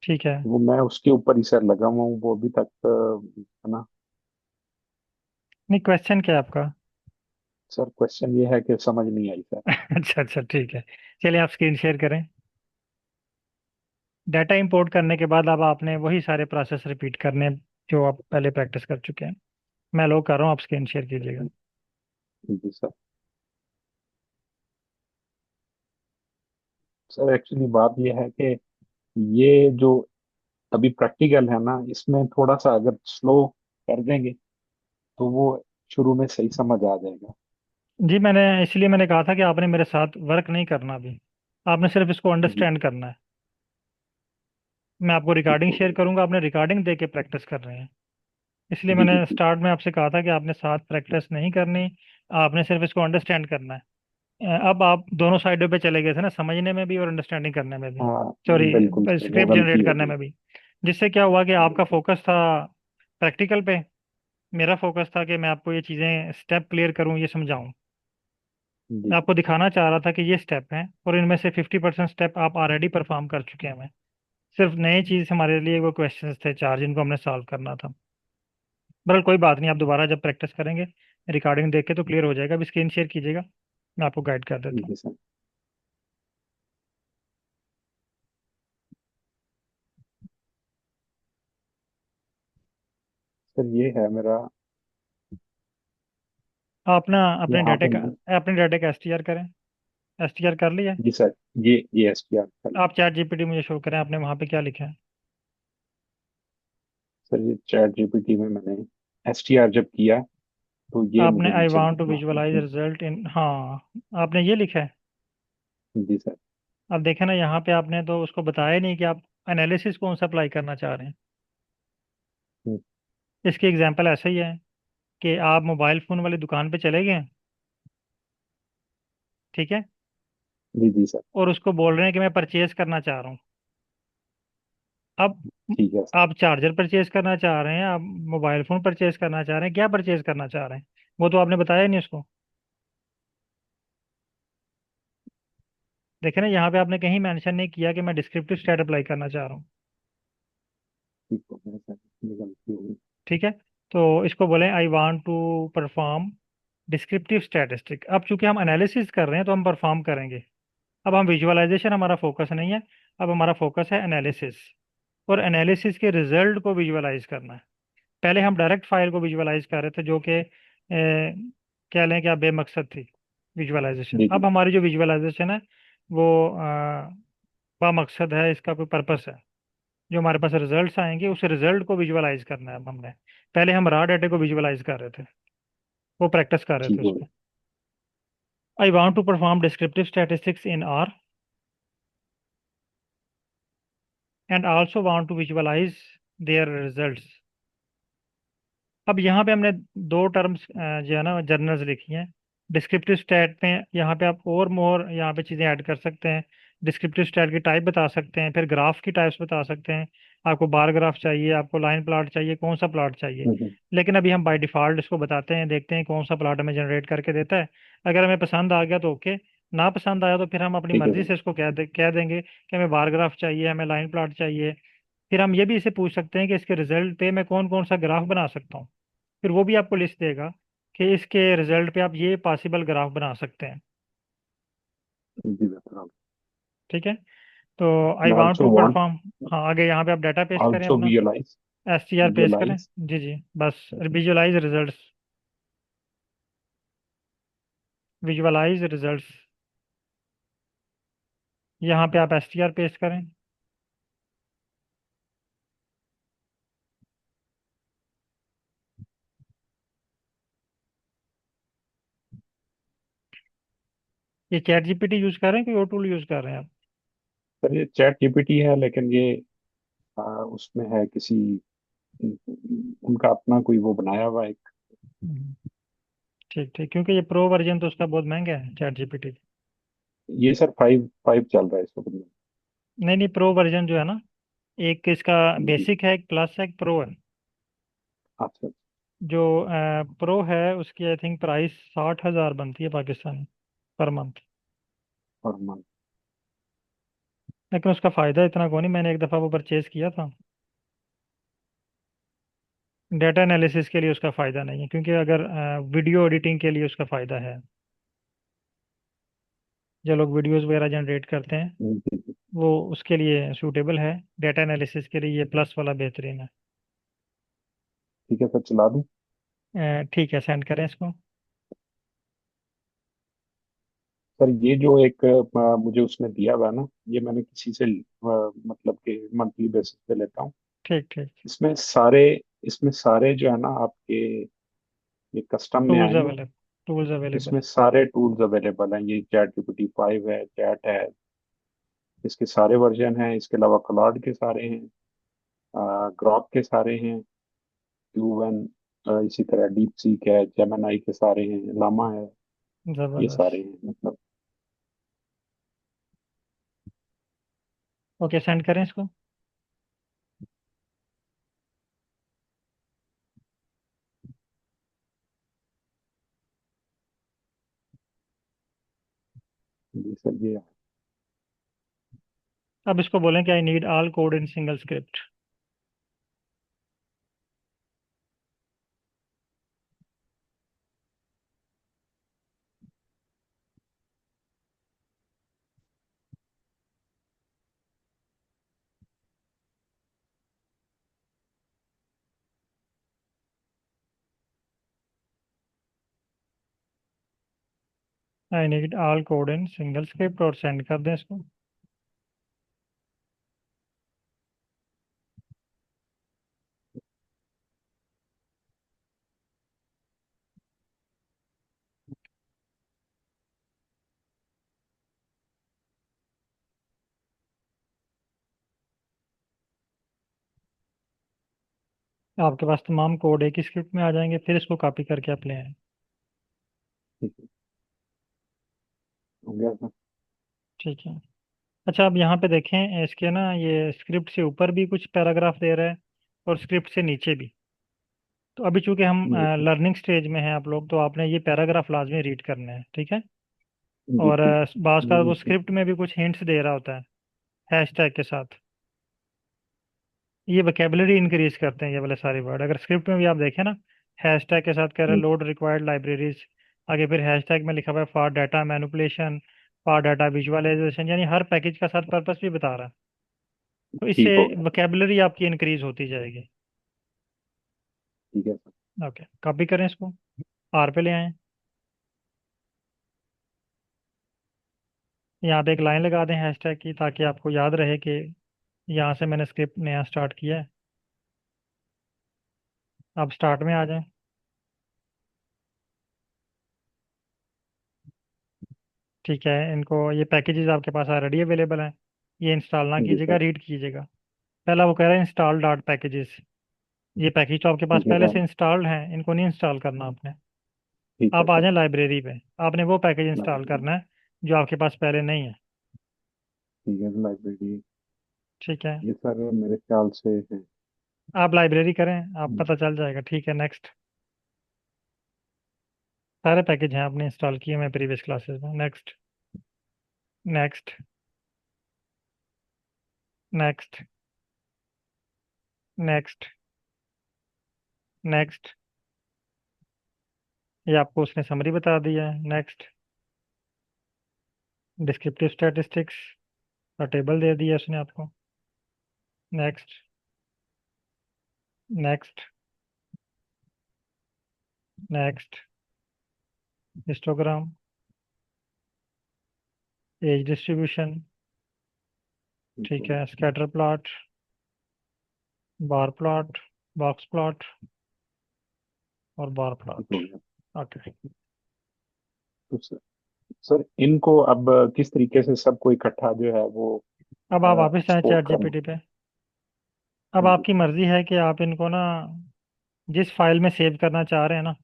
ठीक है। वो मैं उसके ऊपर ही सर लगा हुआ हूँ वो अभी तक है ना। नहीं, क्वेश्चन क्या है आपका? सर क्वेश्चन ये है कि समझ नहीं आई सर। अच्छा अच्छा, ठीक है। चलिए, आप स्क्रीन शेयर करें। डाटा इंपोर्ट करने के बाद अब आपने वही सारे प्रोसेस रिपीट करने हैं जो आप पहले प्रैक्टिस कर चुके हैं। मैं लो कर रहा हूँ, आप स्क्रीन शेयर कीजिएगा। जी सर। सर एक्चुअली बात ये है कि ये जो अभी प्रैक्टिकल है ना, इसमें थोड़ा सा अगर स्लो कर देंगे तो वो शुरू में सही समझ आ जाएगा। जी, मैंने इसलिए मैंने कहा था कि आपने मेरे साथ वर्क नहीं करना अभी, आपने सिर्फ इसको जी अंडरस्टैंड करना है। मैं आपको रिकॉर्डिंग बिल्कुल शेयर बिल्कुल। करूंगा, आपने रिकॉर्डिंग दे के प्रैक्टिस कर रहे हैं। इसलिए जी जी मैंने जी। स्टार्ट में आपसे कहा था कि आपने साथ प्रैक्टिस नहीं करनी, आपने सिर्फ इसको अंडरस्टैंड करना है। अब आप दोनों साइडों पे चले गए थे ना, समझने में भी और अंडरस्टैंडिंग करने में भी। हाँ सॉरी, बिल्कुल सर, वो स्क्रिप्ट गलती जनरेट हो करने गई। में भी। जिससे क्या हुआ कि आपका बिल्कुल। फोकस था प्रैक्टिकल पे, मेरा फोकस था कि मैं आपको ये चीज़ें स्टेप क्लियर करूँ, ये समझाऊं। जी मैं जी। आपको दिखाना चाह रहा था कि ये स्टेप हैं और इनमें से 50% स्टेप आप ऑलरेडी परफॉर्म कर चुके हैं। मैं सिर्फ नई चीज़ हमारे लिए वो क्वेश्चंस थे 4 जिनको हमने सॉल्व करना था। बहरहाल कोई बात नहीं, आप दोबारा जब प्रैक्टिस करेंगे रिकॉर्डिंग देख के तो क्लियर हो जाएगा। अभी स्क्रीन शेयर कीजिएगा, मैं आपको गाइड कर देता हूँ। जी सर। सर ये है मेरा। आप ना यहाँ पे अपने डाटा का STR करें। STR कर लिया? जी सर, ये STR कर। आप चैट GPT मुझे शो करें, आपने वहाँ पे क्या लिखा है? सर ये चैट जीपीटी में मैंने एसटीआर जब किया तो ये आपने मुझे आई नीचे want to visualise result in, हाँ आपने ये लिखा है। जी सर। अब देखे ना यहाँ पे आपने तो उसको बताया नहीं कि आप एनालिसिस कौन सा अप्लाई करना चाह रहे हैं। हम्म, इसकी एग्जांपल ऐसा ही है कि आप मोबाइल फ़ोन वाली दुकान पे चले गए, ठीक है, जी जी सर। और उसको बोल रहे हैं कि मैं परचेज करना चाह रहा हूँ। अब ठीक है सर। आप चार्जर परचेज करना चाह रहे हैं, आप मोबाइल फ़ोन परचेज करना चाह रहे हैं, क्या परचेज करना चाह रहे हैं, वो तो आपने बताया नहीं उसको। देखे ना यहाँ पे आपने कहीं मेंशन नहीं किया कि मैं डिस्क्रिप्टिव स्टैट अप्लाई करना चाह रहा हूँ। ठीक हो गया सर, ये गलती होगी। ठीक है, तो इसको बोलें I want to perform descriptive statistic. अब चूंकि हम एनालिसिस कर रहे हैं तो हम परफॉर्म करेंगे। अब हम विजुअलाइजेशन हमारा फोकस नहीं है, अब हमारा फोकस है एनालिसिस, और एनालिसिस के रिजल्ट को विजुअलाइज करना है। पहले हम डायरेक्ट फाइल को विजुअलाइज कर रहे थे जो कि कह लें कि बेमकसद थी विजुअलाइजेशन। जी अब जी। हमारी जो विजुअलाइजेशन है वो बामकसद है, इसका कोई पर्पस है। जो हमारे पास रिजल्ट्स आएंगे उस रिजल्ट को विजुअलाइज करना है। अब हमने पहले हम रॉ डाटा को विजुअलाइज कर रहे थे, वो प्रैक्टिस कर रहे थे ठीक उस हो पर। गया। I want to perform descriptive statistics in R and also want to visualise their results. अब यहाँ पे हमने दो टर्म्स जो है ना जर्नल्स लिखी हैं। डिस्क्रिप्टिव स्टैट में यहाँ पे आप और मोर यहाँ पे चीज़ें ऐड कर सकते हैं। डिस्क्रिप्टिव स्टैट की टाइप बता सकते हैं, फिर ग्राफ की टाइप्स बता सकते हैं। आपको बार ग्राफ चाहिए, आपको लाइन प्लॉट चाहिए, कौन सा प्लॉट चाहिए। हम्म। लेकिन अभी हम बाय डिफ़ॉल्ट इसको बताते हैं, देखते हैं कौन सा प्लॉट हमें जनरेट करके देता है। अगर हमें पसंद आ गया तो ओके, ना पसंद आया तो फिर हम अपनी ठीक है मर्जी सर। से इसको कह देंगे कि हमें बार ग्राफ चाहिए, हमें लाइन प्लॉट चाहिए। फिर हम ये भी इसे पूछ सकते हैं कि इसके रिजल्ट पे मैं कौन कौन सा ग्राफ बना सकता हूँ। फिर वो भी आपको लिस्ट देगा कि इसके रिजल्ट पे आप ये पॉसिबल ग्राफ बना सकते हैं। जी बेहतर। ठीक है, तो आई मैं want also to want perform. हाँ आगे यहाँ पे आप डाटा पेश करें ऑल्सो अपना, विजुअलाइज एस टी आर पेश करें। विजुअलाइज जी जी, बस विजुअलाइज रिजल्ट्स, विजुअलाइज रिजल्ट्स, यहाँ पे आप एस टी आर पेश करें। ये चैट जीपीटी यूज कर रहे हैं कि और टूल यूज कर रहे हैं आप? सर ये चैट जीपीटी है लेकिन ये उसमें है किसी उनका अपना कोई वो बनाया हुआ एक। हम्म, ठीक ठीक, क्योंकि ये प्रो वर्जन तो उसका बहुत महंगा है चैट जीपीटी। ये सर फाइव फाइव चल रहा है इस वक्त में। नहीं नहीं, प्रो वर्जन जो है ना, एक इसका जी। बेसिक है, एक प्लस है, एक प्रो है। अच्छा। जो प्रो है उसकी आई थिंक प्राइस 60,000 बनती है पाकिस्तानी पर मंथ। और मान। लेकिन उसका फ़ायदा इतना को नहीं, मैंने एक दफ़ा वो परचेज़ किया था। डाटा एनालिसिस के लिए उसका फ़ायदा नहीं है, क्योंकि अगर वीडियो एडिटिंग के लिए उसका फ़ायदा है। जो लोग वीडियोस वगैरह जनरेट करते हैं जी जी। वो उसके लिए सूटेबल है। डाटा एनालिसिस के लिए ये प्लस वाला बेहतरीन है। ठीक है सर, चला दूं। ठीक है, सेंड करें इसको। सर ये जो एक मुझे उसने दिया हुआ है ना, ये मैंने किसी से मतलब कि मंथली बेसिस पे लेता हूँ। ठीक ठीक। इसमें सारे इसमें सारे जो है ना आपके ये कस्टम में टूल्स आएंगे। Available, tools available. इसमें सारे टूल्स अवेलेबल हैं, ये चैट जीपीटी 5 है, चैट है, इसके सारे वर्जन हैं। इसके अलावा क्लाउड के सारे हैं, ग्रॉक के सारे हैं, क्यूवन, इसी तरह डीप सीक है, जेमिनाई के सारे हैं, लामा है, ये ज़बरदस्त। सारे हैं मतलब। ओके, सेंड करें इसको। जी सर ये है। अब इसको बोलें कि I need all code in single script. I need all code in single script, और सेंड कर दें इसको। आपके पास तमाम कोड एक ही स्क्रिप्ट में आ जाएंगे, फिर इसको कॉपी करके आप ले आए। ठीक है, हो गया सर। ठीक है। अच्छा, अब यहाँ पे देखें, इसके ना ये स्क्रिप्ट से ऊपर भी कुछ पैराग्राफ दे रहा है और स्क्रिप्ट से नीचे भी। तो अभी चूंकि हम जी सर। लर्निंग स्टेज में हैं आप लोग, तो आपने ये पैराग्राफ लाजमी रीड करने हैं, ठीक है। जी और ठीक बाज है, का ये वो ठीक। स्क्रिप्ट में भी कुछ हिंट्स दे रहा होता है हैशटैग के साथ। ये वोकेबलरी इंक्रीज करते हैं ये वाले सारे वर्ड। अगर स्क्रिप्ट में भी आप देखें ना, हैशटैग के साथ कह रहा है लोड रिक्वायर्ड लाइब्रेरीज, आगे फिर हैशटैग में लिखा हुआ है for data manipulation, for data visualisation, यानी हर पैकेज का साथ पर्पस भी बता रहा है। तो इससे ठीक हो गया। वोकेबलरी आपकी इंक्रीज होती जाएगी। ठीक है सर। ओके, कॉपी करें इसको, आर पे ले आएं। यहाँ पे एक लाइन लगा दें हैशटैग की, ताकि आपको याद रहे कि यहाँ से मैंने स्क्रिप्ट नया स्टार्ट किया है। आप स्टार्ट में आ जाएं। ठीक है, इनको ये पैकेजेस आपके पास ऑलरेडी अवेलेबल हैं, ये इंस्टॉल ना जी कीजिएगा, सर। रीड कीजिएगा। पहला वो कह रहा है इंस्टॉल डॉट पैकेजेस। ये पैकेज तो आपके पास ठीक है पहले सर। से इंस्टॉल्ड हैं, इनको नहीं इंस्टॉल करना आपने। ठीक है आप आ सर। जाएं लाइब्रेरी पे, आपने वो पैकेज इंस्टॉल लाइब्रेरी। करना है जो आपके पास पहले नहीं है। ठीक है, लाइब्रेरी। ठीक है, ये सर मेरे ख्याल से है। आप लाइब्रेरी करें, आप पता चल जाएगा। ठीक है, नेक्स्ट। सारे पैकेज हैं आपने इंस्टॉल किए मैं प्रीवियस क्लासेस में। Next, next, next, next, next. ये आपको उसने समरी बता दिया है। नेक्स्ट, डिस्क्रिप्टिव स्टैटिस्टिक्स का टेबल दे दिया उसने आपको। Next, next, next, histogram, age distribution, ठीक हो ठीक गया। है, scatter plot, bar plot, box plot और बार ठीक हो प्लॉट। गया। ओके। तो सर इनको अब किस तरीके से सबको इकट्ठा जो है वो अब आप वापस जाएं एक्सपोर्ट चैट करना। जीपीटी पे। अब जी। आपकी मर्जी है कि आप इनको ना जिस फाइल में सेव करना चाह रहे हैं ना,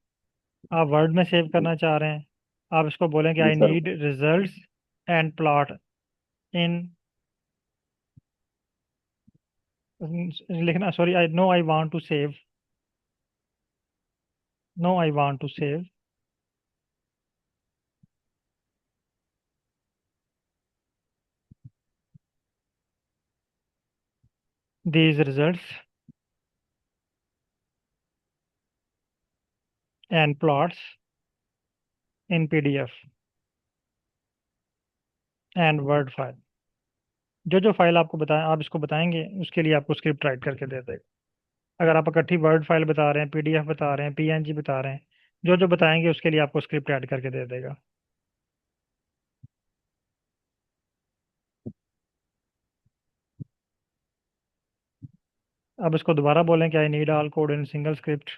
आप वर्ड में सेव जी। करना चाह रहे हैं, आप इसको बोलें कि जी I sir. Need results and plot in, लिखना, sorry, I no I want to save, no I want to save these results and plots in PDF and word file. जो जो फाइल आपको बताएं, आप इसको बताएंगे, उसके लिए आपको स्क्रिप्ट राइट करके दे देगा। अगर आप इकट्ठी वर्ड फाइल बता रहे हैं, PDF बता रहे हैं, PNG बता रहे हैं, जो जो बताएंगे उसके लिए आपको स्क्रिप्ट ऐड करके दे देगा। अब इसको दोबारा बोलें कि I need all code in single script.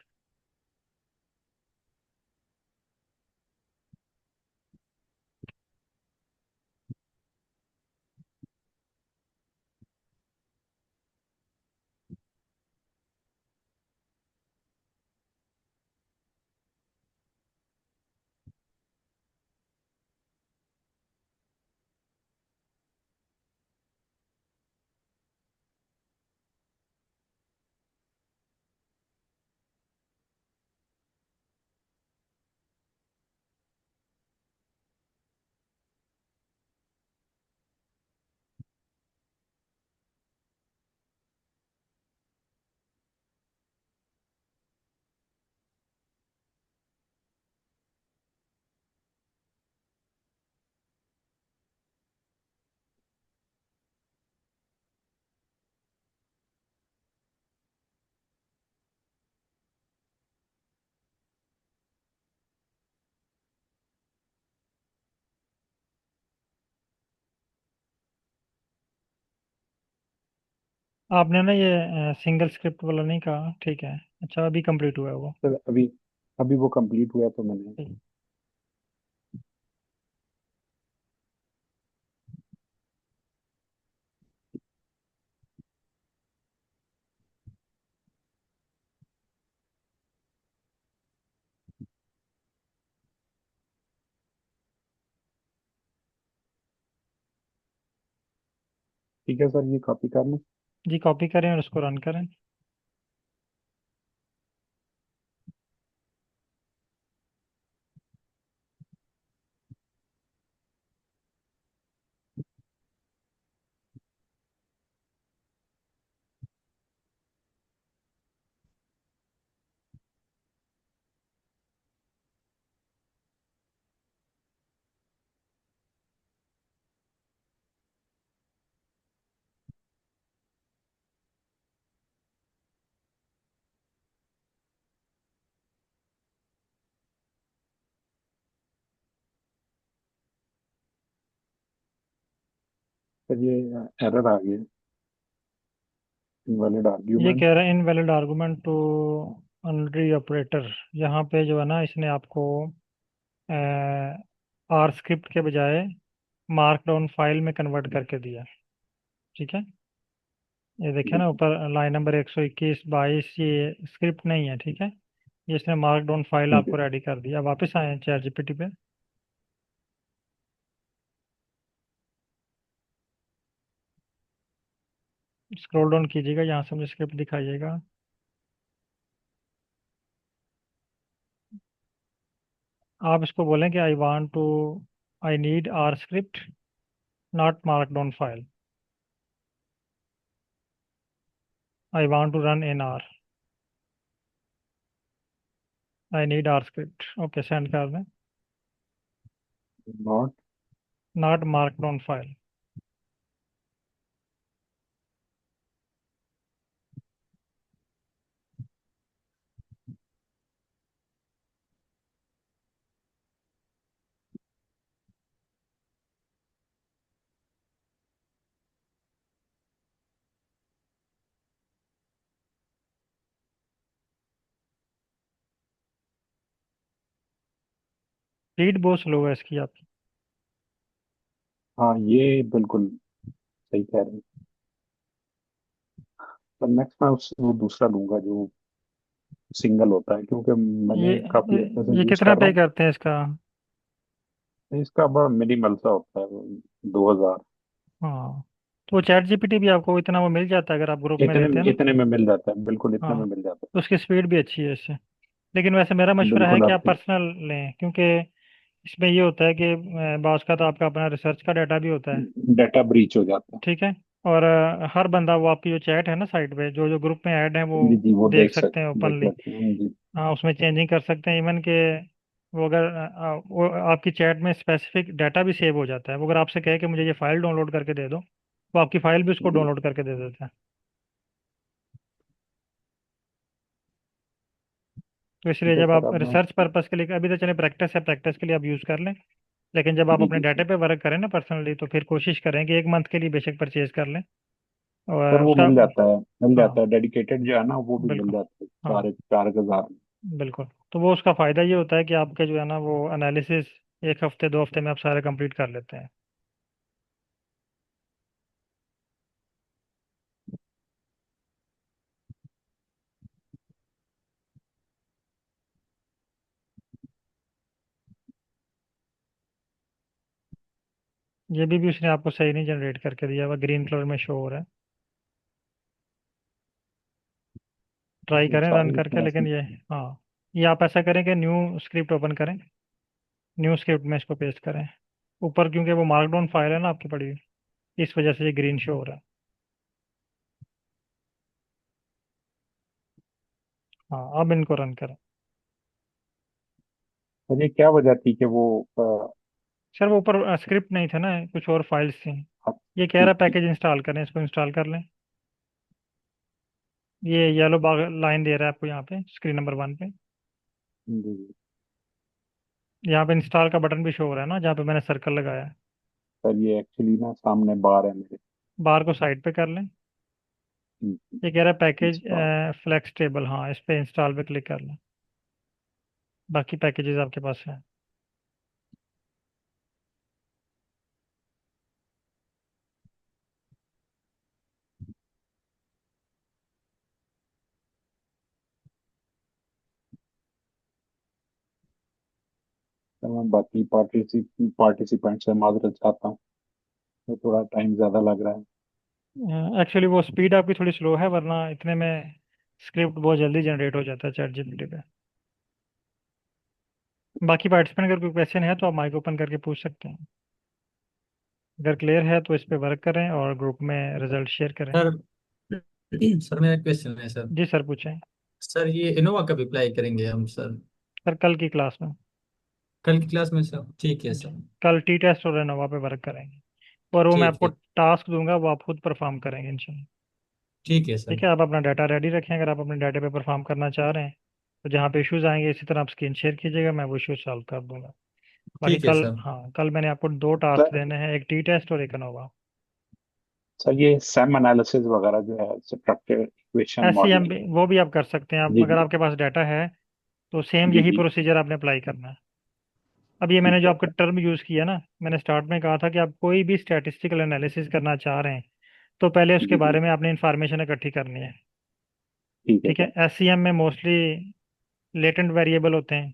आपने ना ये सिंगल स्क्रिप्ट वाला नहीं कहा, ठीक है। अच्छा, अभी कंप्लीट हुआ है वो। सर अभी अभी वो कंप्लीट हुआ तो मैंने। ठीक। ठीक है सर, ये कॉपी कर लें। जी कॉपी करें और उसको रन करें। सर ये एरर आ गया, इनवैलिड ये आर्ग्यूमेंट। कह रहा है इनवैलिड आर्गुमेंट टू अनरी ऑपरेटर। यहाँ पे जो है ना, इसने आपको आर स्क्रिप्ट के बजाय मार्कडाउन फाइल में कन्वर्ट करके दिया। ठीक है, ये देखिए ना ऊपर लाइन नंबर 121 22, ये स्क्रिप्ट नहीं है। ठीक है, ये इसने मार्कडाउन फाइल ठीक आपको है। रेडी कर दिया। वापस आए चैट जीपीटी पे, स्क्रॉल डाउन कीजिएगा, यहाँ से मुझे स्क्रिप्ट दिखाइएगा। आप इसको बोलें कि I need R script not markdown file, I want to run in R, I need R script. Okay, send कर दें। Not. Not markdown file. Speed बहुत स्लो है इसकी आपकी। हाँ, ये बिल्कुल सही कह रहे हैं। पर नेक्स्ट मैं उससे वो दूसरा लूंगा जो सिंगल होता है, क्योंकि ये मैंने काफी अच्छे से ये यूज कितना कर रहा पे हूँ। करते हैं इसका? इसका बड़ा मिनिमल सा होता है, 2000। हाँ, तो चैट जीपीटी भी आपको इतना वो मिल जाता है अगर आप ग्रुप में इतने लेते हैं ना। इतने में मिल जाता है, बिल्कुल इतने में हाँ, मिल जाता तो उसकी स्पीड भी अच्छी है इससे। लेकिन वैसे मेरा है। मशवरा है बिल्कुल कि आप आपकी। पर्सनल लें, क्योंकि इसमें ये होता है कि बास का तो आपका अपना रिसर्च का डाटा भी होता है। डाटा ब्रीच हो जाता है। ठीक है, और हर बंदा वो आपकी जो चैट है ना साइट पे, जो जो ग्रुप में ऐड है वो जी जी, वो देख सकते हैं देख ओपनली। लेते हैं जी। हाँ, उसमें चेंजिंग कर सकते हैं इवन के। वो अगर वो आपकी चैट में स्पेसिफिक डाटा भी सेव हो जाता है। वो अगर आपसे कहे कि मुझे ये फाइल डाउनलोड करके दे दो, वो आपकी फाइल भी उसको जी। डाउनलोड करके दे देता है। तो इसलिए ठीक है जब सर, आप अब मैं रिसर्च पर्पस के लिए, अभी तो चले प्रैक्टिस है, प्रैक्टिस के लिए आप यूज़ कर लें। लेकिन जब आप जी अपने जी डाटा सर। पे वर्क करें ना पर्सनली, तो फिर कोशिश करें कि एक मंथ के लिए बेशक परचेज कर लें सर और वो उसका। मिल हाँ, जाता है डेडिकेटेड जो है ना, वो भी मिल बिल्कुल। जाता है हाँ, 4,000 में। बिल्कुल। तो वो उसका फ़ायदा ये होता है कि आपके जो है ना वो एनालिसिस एक हफ्ते 2 हफ्ते में आप सारे कंप्लीट कर लेते हैं। ये भी उसने आपको सही नहीं जनरेट करके दिया हुआ, ग्रीन कलर में शो हो रहा है। ट्राई करें रन सारे करके, इसमें लेकिन ऐसे। ये। हाँ, ये आप ऐसा करें कि न्यू स्क्रिप्ट ओपन करें, न्यू स्क्रिप्ट में इसको पेस्ट करें ऊपर, क्योंकि वो मार्कडाउन फाइल है ना आपकी पड़ी हुई, इस वजह से ये ग्रीन शो हो रहा है। हाँ, अब इनको रन करें। सर ये क्या वजह थी कि वो सर वो ऊपर स्क्रिप्ट नहीं था ना, कुछ और फाइल्स थी। ये कह रहा ठीक है ठीक। पैकेज इंस्टॉल करें, इसको इंस्टॉल कर लें। ये येलो बाग लाइन दे रहा है आपको यहाँ पे स्क्रीन नंबर 1 पे। जी जी। यहाँ पे इंस्टॉल का बटन भी शो हो रहा है ना, जहाँ पे मैंने सर्कल लगाया है। सर ये एक्चुअली ना सामने बार है मेरे। बार को साइड पे कर लें। ये कह रहा है पैकेज इंस्टॉल। फ्लेक्स टेबल, हाँ इस पे इंस्टॉल पे क्लिक कर लें। बाकी पैकेजेस आपके पास हैं। तो मैं बाकी पार्टिसिपेंट से माजरत चाहता हूँ, तो थोड़ा टाइम ज़्यादा लग रहा है। एक्चुअली वो स्पीड आपकी थोड़ी स्लो है, वरना इतने में स्क्रिप्ट बहुत जल्दी जनरेट हो जाता है चैट जीपीटी पे। बाकी पार्टिसिपेंट अगर कोई क्वेश्चन है तो आप माइक ओपन करके पूछ सकते हैं। अगर क्लियर है तो इस पे वर्क करें और ग्रुप में रिजल्ट शेयर करें। सर सर मेरा क्वेश्चन है सर। जी सर पूछें। सर ये इनोवा कब अप्लाई करेंगे हम सर? सर कल की क्लास में। कल की क्लास में सर, ठीक है जी। सर। कल टी टेस्ट और रेनोवा पे वर्क करेंगे, और वो मैं ठीक आपको है। टास्क दूंगा, वो आप खुद परफॉर्म करेंगे इंशाल्लाह। ठीक है सर। ठीक है, आप अपना डाटा रेडी रखें, अगर आप अपने डाटा पे परफॉर्म करना चाह रहे हैं तो जहाँ पे इश्यूज आएंगे इसी तरह आप स्क्रीन शेयर कीजिएगा, मैं वो इश्यूज सॉल्व कर दूंगा। बाकी ठीक है कल, सर। हाँ कल मैंने आपको दो टास्क सर देने हैं, एक टी टेस्ट और एक अनोवा। सर ये सैम एनालिसिस वगैरह जो है, subtractive equation S C M भी, मॉडलिंग। वो भी आप कर सकते हैं, आप जी अगर जी आपके पास डाटा है तो सेम जी यही जी। प्रोसीजर आपने अप्लाई करना है। अब ये मैंने ठीक जो है आपका सर। टर्म यूज़ किया ना, मैंने स्टार्ट में कहा था कि आप कोई भी स्टैटिस्टिकल एनालिसिस करना चाह रहे हैं तो पहले उसके जी जी। बारे में आपने इंफॉर्मेशन इकट्ठी करनी है। ठीक है ठीक है, सर। एस सी एम में मोस्टली लेटेंट वेरिएबल होते हैं,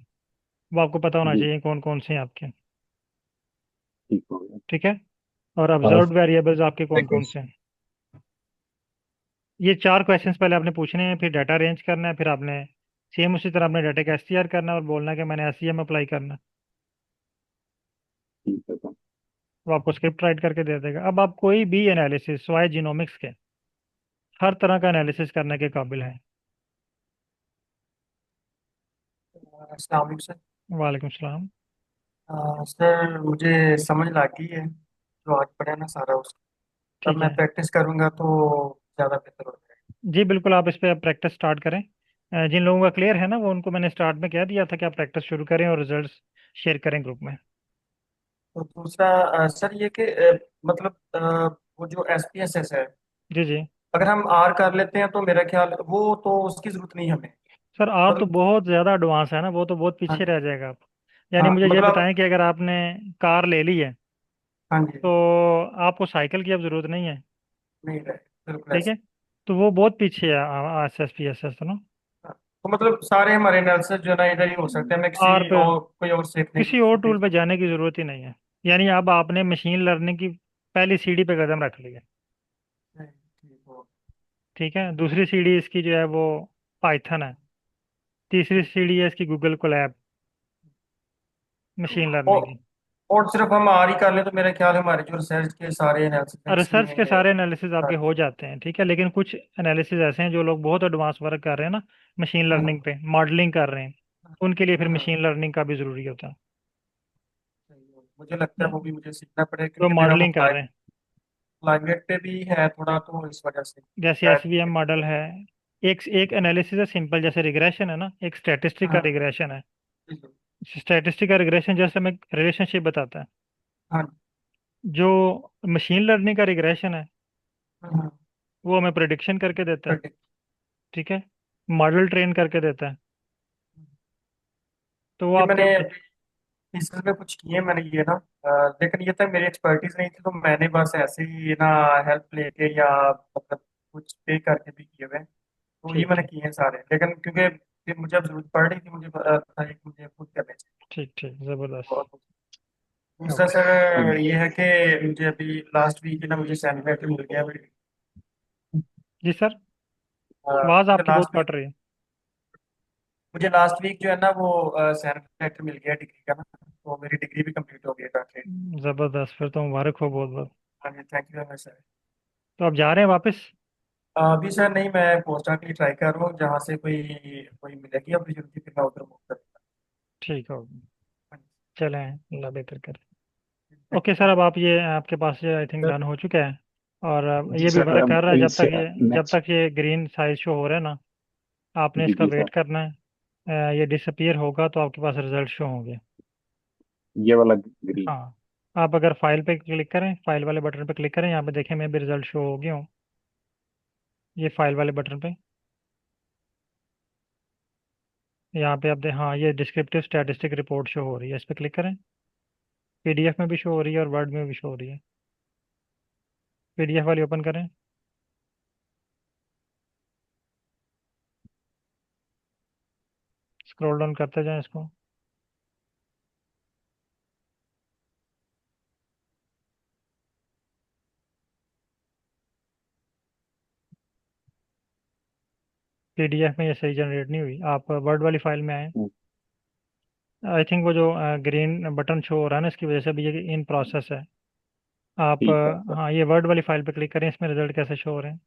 वो आपको पता होना जी चाहिए कौन कौन से हैं आपके। ठीक हो गया। ठीक है, और और ऑब्जर्व्ड वेरिएबल्स आपके कौन कौन frequency। से हैं। ये चार क्वेश्चंस पहले आपने पूछने हैं, फिर डाटा अरेंज करना है, फिर आपने सेम उसी तरह अपने डाटा का एसटीआर करना है और बोलना है कि मैंने एसईएम अप्लाई करना है। ठीक है सर। वो आपको स्क्रिप्ट राइट करके दे देगा। अब आप कोई भी एनालिसिस स्वाय जीनोमिक्स के, हर तरह का एनालिसिस करने के काबिल हैं। अस्सलाम वालेकुम सर। वालेकुम सलाम। सर मुझे समझ लग गई है जो आज पढ़ा ना सारा उसका। अब ठीक मैं है। प्रैक्टिस करूंगा तो ज़्यादा बेहतर हो जाएगा। जी बिल्कुल, आप इस पर प्रैक्टिस स्टार्ट करें। जिन लोगों का क्लियर है ना, वो उनको मैंने स्टार्ट में कह दिया था कि आप प्रैक्टिस शुरू करें और रिजल्ट्स शेयर करें ग्रुप में। तो दूसरा सर ये कि मतलब वो जो एस पी एस एस है, जी जी। अगर हम आर कर लेते हैं तो मेरा ख्याल वो तो उसकी ज़रूरत नहीं हमें। सर आर तो मतलब बहुत ज़्यादा एडवांस है ना, वो तो बहुत हाँ पीछे रह जाएगा आप। यानी हाँ मुझे ये मतलब बताएं कि अगर आपने कार ले ली है हाँ जी। तो आपको साइकिल की अब ज़रूरत नहीं है। नहीं रहे बिल्कुल ठीक ऐसे। है, तो वो बहुत पीछे है S S P S S ना। हाँ, तो मतलब सारे हमारे एनालिसिस जो है ना इधर ही हो सकते हैं, हमें आर किसी पे और कोई और सीखने किसी और सीखने टूल की पे जाने की ज़रूरत ही नहीं है। यानी अब आपने मशीन लर्निंग की पहली सीढ़ी पे कदम रख लिया। नहीं, ठीक हो। ठीक है, दूसरी सीढ़ी इसकी जो है वो पाइथन है। तीसरी सीढ़ी है इसकी गूगल कोलैब, मशीन लर्निंग और की। और सिर्फ हम आर ही कर लें तो मेरा ख्याल है हमारे जो रिसर्च के सारे एनालिसिस हैं रिसर्च के इसमें सारे एनालिसिस आपके सारे। हो जाते हैं, ठीक है, लेकिन कुछ एनालिसिस ऐसे हैं जो लोग बहुत एडवांस वर्क कर रहे हैं ना, मशीन हाँ लर्निंग पे मॉडलिंग कर रहे हैं, उनके लिए फिर हाँ हाँ, मशीन लर्निंग का भी ज़रूरी होता सही है। मुझे लगता है है। वो भी मुझे सीखना पड़ेगा जो क्योंकि मेरा वो मॉडलिंग कर रहे हैं, क्लाइमेट पे भी है थोड़ा, तो इस वजह से जैसे एस शायद वी एम मुझे। मॉडल है। एक एक एनालिसिस है सिंपल, जैसे रिग्रेशन है ना, एक स्टैटिस्टिक का हाँ रिग्रेशन है। जी जी। स्टैटिस्टिक का रिग्रेशन जैसे हमें रिलेशनशिप बताता है, हाँ जो मशीन लर्निंग का रिग्रेशन है हाँ हाँ, वो हमें प्रिडिक्शन करके देता है। predict। ठीक है, मॉडल ट्रेन करके देता है। तो वो ये आपके, मैंने थीसिस में कुछ किए मैंने ये ना, लेकिन ये तक मेरी एक्सपर्टीज नहीं थी तो मैंने बस ऐसे ही ना हेल्प लेके या मतलब कुछ पे करके भी किए हुए हैं। तो ये ठीक मैंने ठीक। किए हैं सारे, लेकिन क्योंकि फिर मुझे अब जरूरत पड़ रही थी, मुझे पता था कि मुझे खुद करने चाहिए। ठीक ठीक, ज़बरदस्त। और दूसरा ओके। सर ये है कि मुझे अभी लास्ट वीक ना मुझे सैनिटाइजर मिल गया अभी। जी सर, आवाज़ मुझे आपकी बहुत लास्ट वीक कट रही है। मुझे लास्ट वीक जो है ना वो सैनिटाइजर मिल गया डिग्री का ना, तो मेरी डिग्री भी कंप्लीट हो गई है। ज़बरदस्त, फिर तो मुबारक हो बहुत बहुत। हाँ जी, thank you very much sir. तो आप जा रहे हैं वापस? अभी सर नहीं, मैं पोस्ट के लिए ट्राई कर रहा हूँ, जहाँ से कोई कोई मिलेगी अपॉर्चुनिटी फिर मैं उधर मूव करूँगा। ठीक हो, हाँ चलें, अल्लाह बेहतर करे। जी, thank okay you sir, sir. अब आप ये आपके पास ये आई थिंक सर डन हो चुका है, और जी ये भी सर। वर्क कर रहा है। जब इनसे तक ये जब नेक्स्ट। तक ये ग्रीन साइज शो हो रहा है ना, आपने जी इसका जी वेट सर। करना है। ये डिसअपियर होगा तो आपके पास रिजल्ट शो होंगे। ये वाला ग्रीन। हाँ, आप अगर फाइल पे क्लिक करें, फाइल वाले बटन पे क्लिक करें, यहाँ पे देखें मैं भी रिजल्ट शो हो गया हूँ, ये फाइल वाले बटन पे। यहाँ पे आप हाँ, ये डिस्क्रिप्टिव स्टैटिस्टिक रिपोर्ट शो हो रही है, इस पर क्लिक करें। पीडीएफ में भी शो हो रही है और वर्ड में भी शो हो रही है। पीडीएफ वाली ओपन करें। स्क्रॉल डाउन करते जाएं इसको। PDF में ये सही जनरेट नहीं हुई, आप वर्ड वाली फाइल में आए। हम्म, आई थिंक वो जो ग्रीन बटन शो हो रहा है ना, इसकी वजह से भी ये इन प्रोसेस है। आप ठीक है सर। हाँ, ये वर्ड वाली फाइल पे क्लिक करें, इसमें रिजल्ट कैसे शो हो रहे हैं।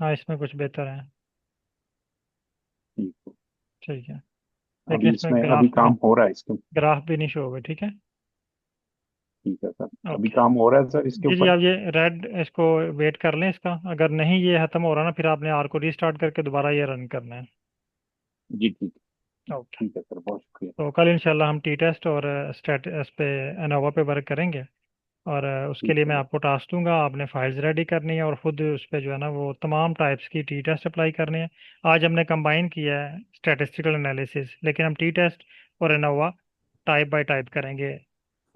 हाँ, इसमें कुछ बेहतर है। ठीक है। ठीक है, लेकिन अभी इसमें इसमें अभी ग्राफ काम हो रहा है इसके। ग्राफ भी नहीं शो होगा। ठीक है। ठीक है सर, अभी ओके। काम हो रहा है सर इसके जी जी, ऊपर। आप ये रेड इसको वेट कर लें इसका, अगर नहीं ये खत्म हो रहा ना, फिर आपने आर को रीस्टार्ट करके दोबारा ये रन करना है। जी ठीक। ओके। ठीक है सर, बहुत शुक्रिया। तो कल इंशाल्लाह हम टी टेस्ट और स्टेट इस पे एनोवा पे वर्क करेंगे। और उसके ठीक लिए है मैं सर। आपको टास्क दूंगा, आपने फाइल्स रेडी करनी है और खुद उस पे जो है ना वो तमाम टाइप्स की टी टेस्ट अप्लाई करनी है। आज हमने कंबाइन किया है स्टैटिस्टिकल एनालिसिस, लेकिन हम टी टेस्ट और एनोवा टाइप बाय टाइप करेंगे।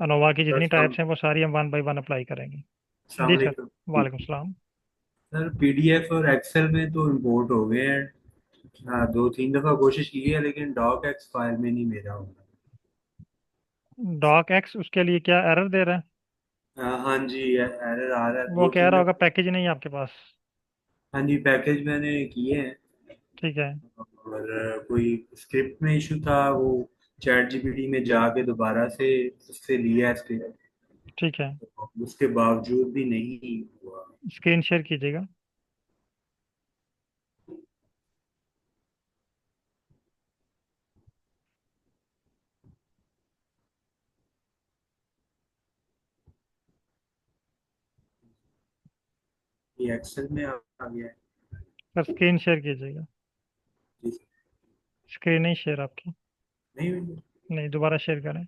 अनोवा की जितनी अस्सलाम टाइप्स हैं वो सारी हम वन बाय वन अप्लाई करेंगे। अस्सलाम जी सर। वालेकुम। ठीक। वालेकुम सलाम। सर PDF और एक्सेल में तो इंपोर्ट हो गए हैं। हाँ, 2-3 दफ़ा कोशिश की है लेकिन डॉक एक्स फाइल में नहीं मेरा हो रहा। डॉक एक्स उसके लिए क्या एरर दे रहा है? हाँ जी, एरर आ रहा है वो दो कह तीन रहा होगा दफ़ा पैकेज नहीं है आपके पास। हाँ जी, पैकेज मैंने किए हैं। ठीक है। और कोई स्क्रिप्ट में इशू था, वो चैट जीपीटी में जाके दोबारा से उससे लिया है स्क्रिप्ट। ठीक है, उसके बावजूद भी नहीं हुआ। स्क्रीन शेयर कीजिएगा। ये एक्सेल में आ गया है। सर स्क्रीन शेयर कीजिएगा। जी सर। स्क्रीन नहीं शेयर आपकी। नहीं हुई। नहीं, दोबारा शेयर करें।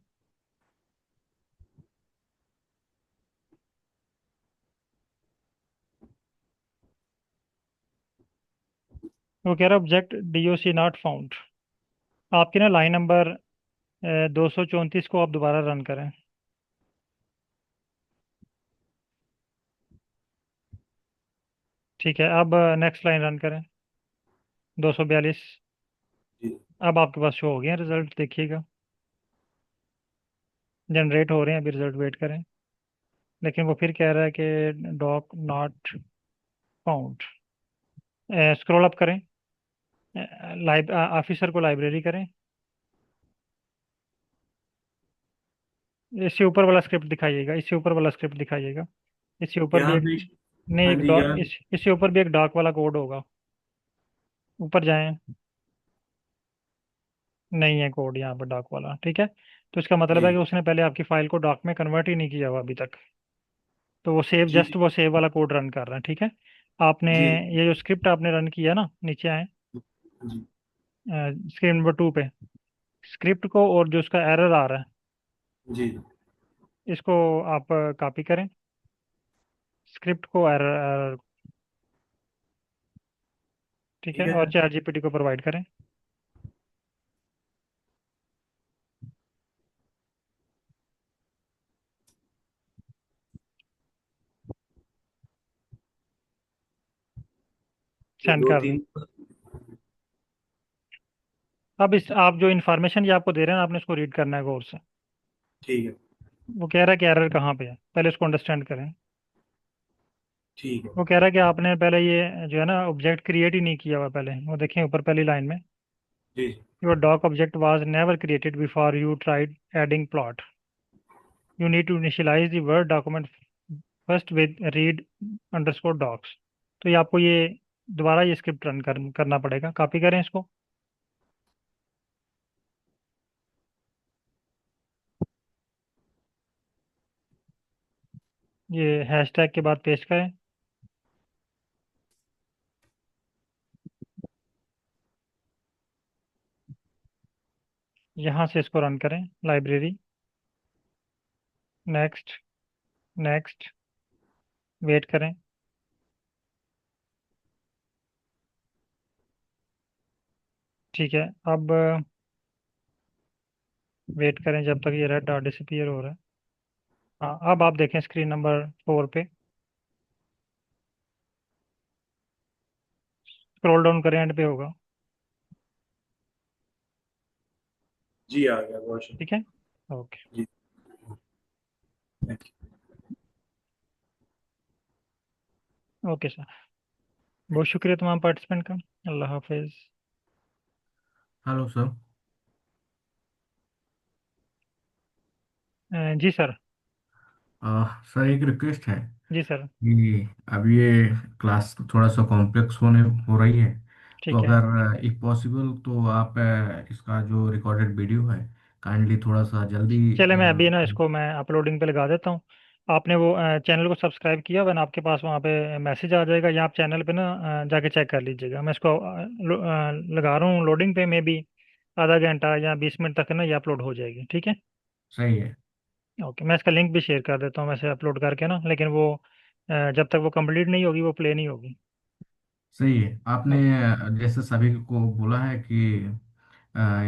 वो कह रहा ऑब्जेक्ट DOC नॉट फाउंड। आपकी ना लाइन नंबर 234 को आप दोबारा रन करें। ठीक है, अब नेक्स्ट लाइन रन करें, 242। जी अब आपके पास शो हो गया रिजल्ट, देखिएगा जनरेट हो रहे हैं, अभी रिजल्ट वेट करें। लेकिन वो फिर कह रहा है कि doc not found. Scroll up करें, लाइब ऑफिसर को लाइब्रेरी करें। इससे ऊपर वाला स्क्रिप्ट दिखाइएगा, इससे ऊपर वाला स्क्रिप्ट दिखाइएगा। इससे ऊपर भी यहाँ एक, पे। नहीं हाँ एक जी डॉ यहाँ। इससे ऊपर भी एक डॉक वाला कोड होगा। ऊपर जाएं। नहीं है कोड यहाँ पर डॉक वाला। ठीक है, तो इसका मतलब है कि जी उसने पहले आपकी फाइल को डॉक में कन्वर्ट ही नहीं किया हुआ अभी तक। तो वो सेव, जी जस्ट वो सेव वाला कोड रन कर रहा है। ठीक है, आपने जी ये जो स्क्रिप्ट आपने रन किया ना, नीचे आए जी स्क्रीन नंबर 2 पे, स्क्रिप्ट को और जो उसका एरर आ रहा है जी। इसको आप कॉपी करें, स्क्रिप्ट को एरर। ठीक ठीक है, है और सर। चैट जीपीटी को प्रोवाइड करें। वो सेंड दो कर दें। तीन। अब इस आप जो इन्फॉर्मेशन ये आपको दे रहे हैं आपने इसको रीड करना है गौर से। ठीक है। वो कह रहा है कि एरर कहाँ पे है, पहले इसको अंडरस्टैंड करें। ठीक है। वो कह रहा है कि आपने पहले ये जो है ना ऑब्जेक्ट क्रिएट ही नहीं किया हुआ पहले, वो देखें ऊपर पहली लाइन में, जी your doc object was never created before you tried adding plot. You need to initialise the word document first with read underscore docs. तो ये आपको ये दोबारा ये स्क्रिप्ट रन करना पड़ेगा, कॉपी करें इसको। ये हैशटैग के बाद पेस्ट करें। यहाँ से इसको रन करें, लाइब्रेरी, नेक्स्ट, नेक्स्ट, वेट करें। ठीक है, अब वेट करें जब तक ये रेड डॉट डिसअपीयर हो रहा है। हाँ, अब आप देखें स्क्रीन नंबर 4 पे, स्क्रॉल डाउन करें, एंड पे होगा। जी आ गया बहुत ठीक है। ओके। शुक्रिया। जी। ओके सर, बहुत शुक्रिया तमाम पार्टिसिपेंट का। अल्लाह हाफिज। Hello sir. जी सर। सर एक रिक्वेस्ट है जी सर। कि अब ये क्लास थोड़ा सा कॉम्प्लेक्स हो रही है। तो ठीक है। अगर इफ पॉसिबल तो आप इसका जो रिकॉर्डेड वीडियो है काइंडली थोड़ा सा जल्दी चले, मैं अभी ना इसको मैं अपलोडिंग पे लगा देता हूँ। आपने वो चैनल को सब्सक्राइब किया हुआ है ना, आपके पास वहाँ पे मैसेज आ जाएगा, या आप चैनल पे ना जाके चेक कर लीजिएगा। मैं इसको लगा रहा हूँ लोडिंग पे, में भी आधा घंटा या 20 मिनट तक ना ये अपलोड हो जाएगी। ठीक है। सही है। ओके, मैं इसका लिंक भी शेयर कर देता हूँ वैसे अपलोड करके ना, लेकिन वो जब तक वो कंप्लीट नहीं होगी वो प्ले नहीं होगी। सही है आपने ओके। जैसे सभी को बोला है कि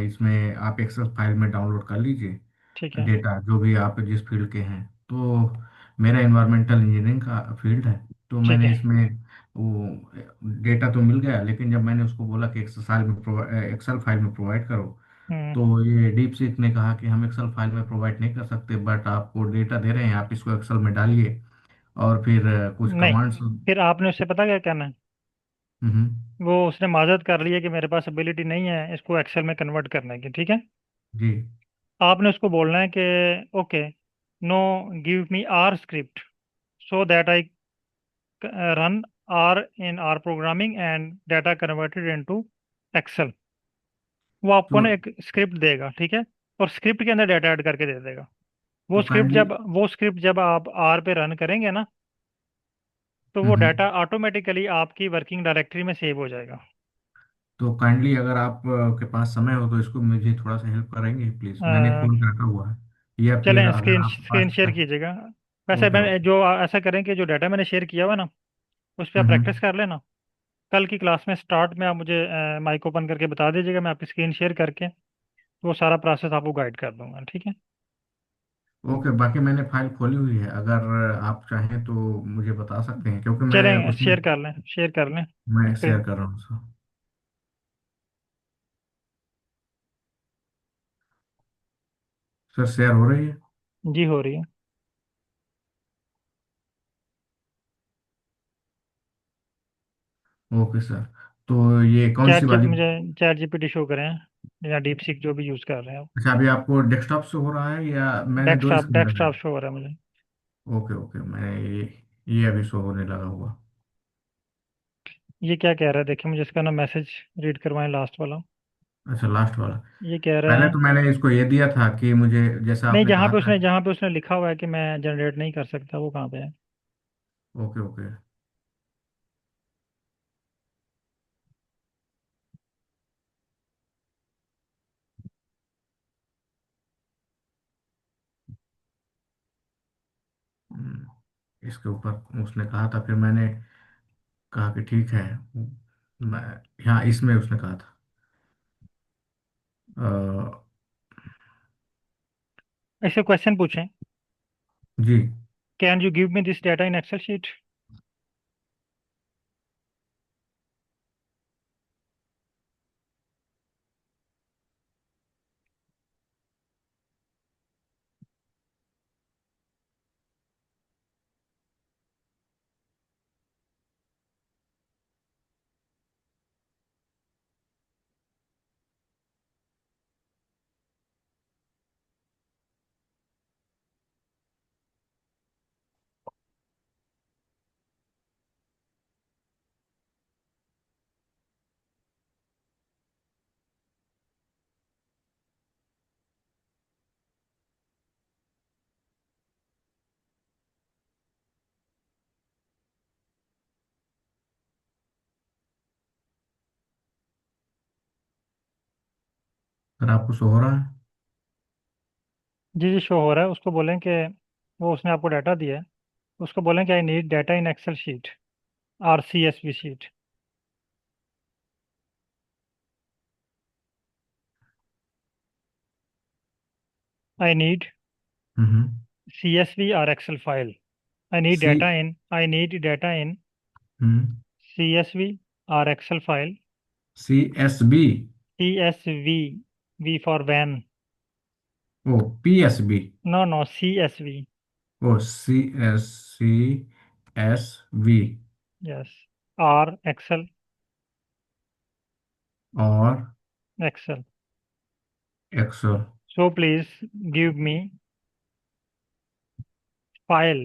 इसमें आप एक्सेल फाइल में डाउनलोड कर लीजिए ठीक है। डेटा जो भी आप जिस फील्ड के हैं। तो मेरा इन्वायरमेंटल इंजीनियरिंग का फील्ड है। तो ठीक मैंने है। इसमें वो डेटा तो मिल गया, लेकिन जब मैंने उसको बोला कि एक्सेल फाइल में प्रोवाइड करो, हम्म। तो ये डीप सीक ने कहा कि हम एक्सेल फाइल में प्रोवाइड नहीं कर सकते, बट आपको डेटा दे रहे हैं, आप इसको एक्सेल में डालिए और फिर कुछ नहीं, कमांड्स। फिर आपने उससे पता क्या करना है, हम्म। वो उसने माजरत कर ली है कि मेरे पास एबिलिटी नहीं है इसको एक्सेल में कन्वर्ट करने की। ठीक है। जी। आपने उसको बोलना है कि okay, no, give me R script so that I run R in R programming and data converted into excel. वो आपको तो ना एक स्क्रिप्ट देगा, ठीक है, और स्क्रिप्ट के अंदर डाटा ऐड करके दे देगा। तो काइंडली वो स्क्रिप्ट जब आप आर पे रन करेंगे ना, तो वो हम्म डाटा ऑटोमेटिकली आपकी वर्किंग डायरेक्टरी में सेव हो जाएगा। तो काइंडली अगर आप के पास समय हो तो इसको मुझे थोड़ा सा हेल्प करेंगे प्लीज। मैंने अ, खोल के रखा हुआ है, या फिर चलें, अगर स्क्रीन आपके पास स्क्रीन शेयर कीजिएगा। वैसे ओके मैंने ओके। जो ऐसा करें कि जो डाटा मैंने शेयर किया हुआ ना, उस पर आप हम्म। प्रैक्टिस कर लेना। कल की क्लास में स्टार्ट में आप मुझे माइक ओपन करके बता दीजिएगा, मैं आपकी स्क्रीन शेयर करके वो सारा प्रोसेस आपको गाइड कर दूंगा। ठीक है। ओके, बाकी मैंने फाइल खोली हुई है, अगर आप चाहें तो मुझे बता सकते हैं, क्योंकि मैं चलें, उसमें शेयर कर लें, शेयर कर लें मैं शेयर स्क्रीन। कर रहा हूँ उसको। सर शेयर हो रही है। जी, हो रही है। Okay sir. तो ये कौन सी वाली? मुझे चैट जीपीटी शो करें या डीप सीक, जो भी यूज़ कर रहे हैं आप। अच्छा, अभी आपको डेस्कटॉप से हो रहा है या मैंने दो डेस्कटॉप स्क्रीन लगाई? डेस्कटॉप शो हो रहा है मुझे। ओके ओके, मैं ये अभी शो होने लगा हुआ। ये क्या कह रहा है, देखिए मुझे इसका ना मैसेज रीड करवाएं, लास्ट वाला। अच्छा, लास्ट वाला। ये कह रहे पहले हैं, तो मैंने इसको ये दिया था कि मुझे, जैसा नहीं, आपने कहा था। जहाँ पे उसने लिखा हुआ है कि मैं जनरेट नहीं कर सकता, वो कहाँ पे है? Okay okay. इसके ऊपर उसने कहा था, फिर मैंने कहा कि ठीक है। मैं, हाँ, इसमें उसने कहा था। अ, ऐसे क्वेश्चन पूछें, जी। Can you give me this data in excel sheet. Sir आपको शो हो रहा है? जी जी, शो हो रहा है। उसको बोलें कि वो उसने आपको डाटा दिया है, उसको बोलें कि I need data in excel sheet, or C S V sheet. I need hmm. C S V or excel file. C. I need data in hmm. C S V or excel file. C S B. C S V for van. Oh, P S B. No no, C S V. Oh CSV yes. Or excel. और excel. Excel. So please give me file,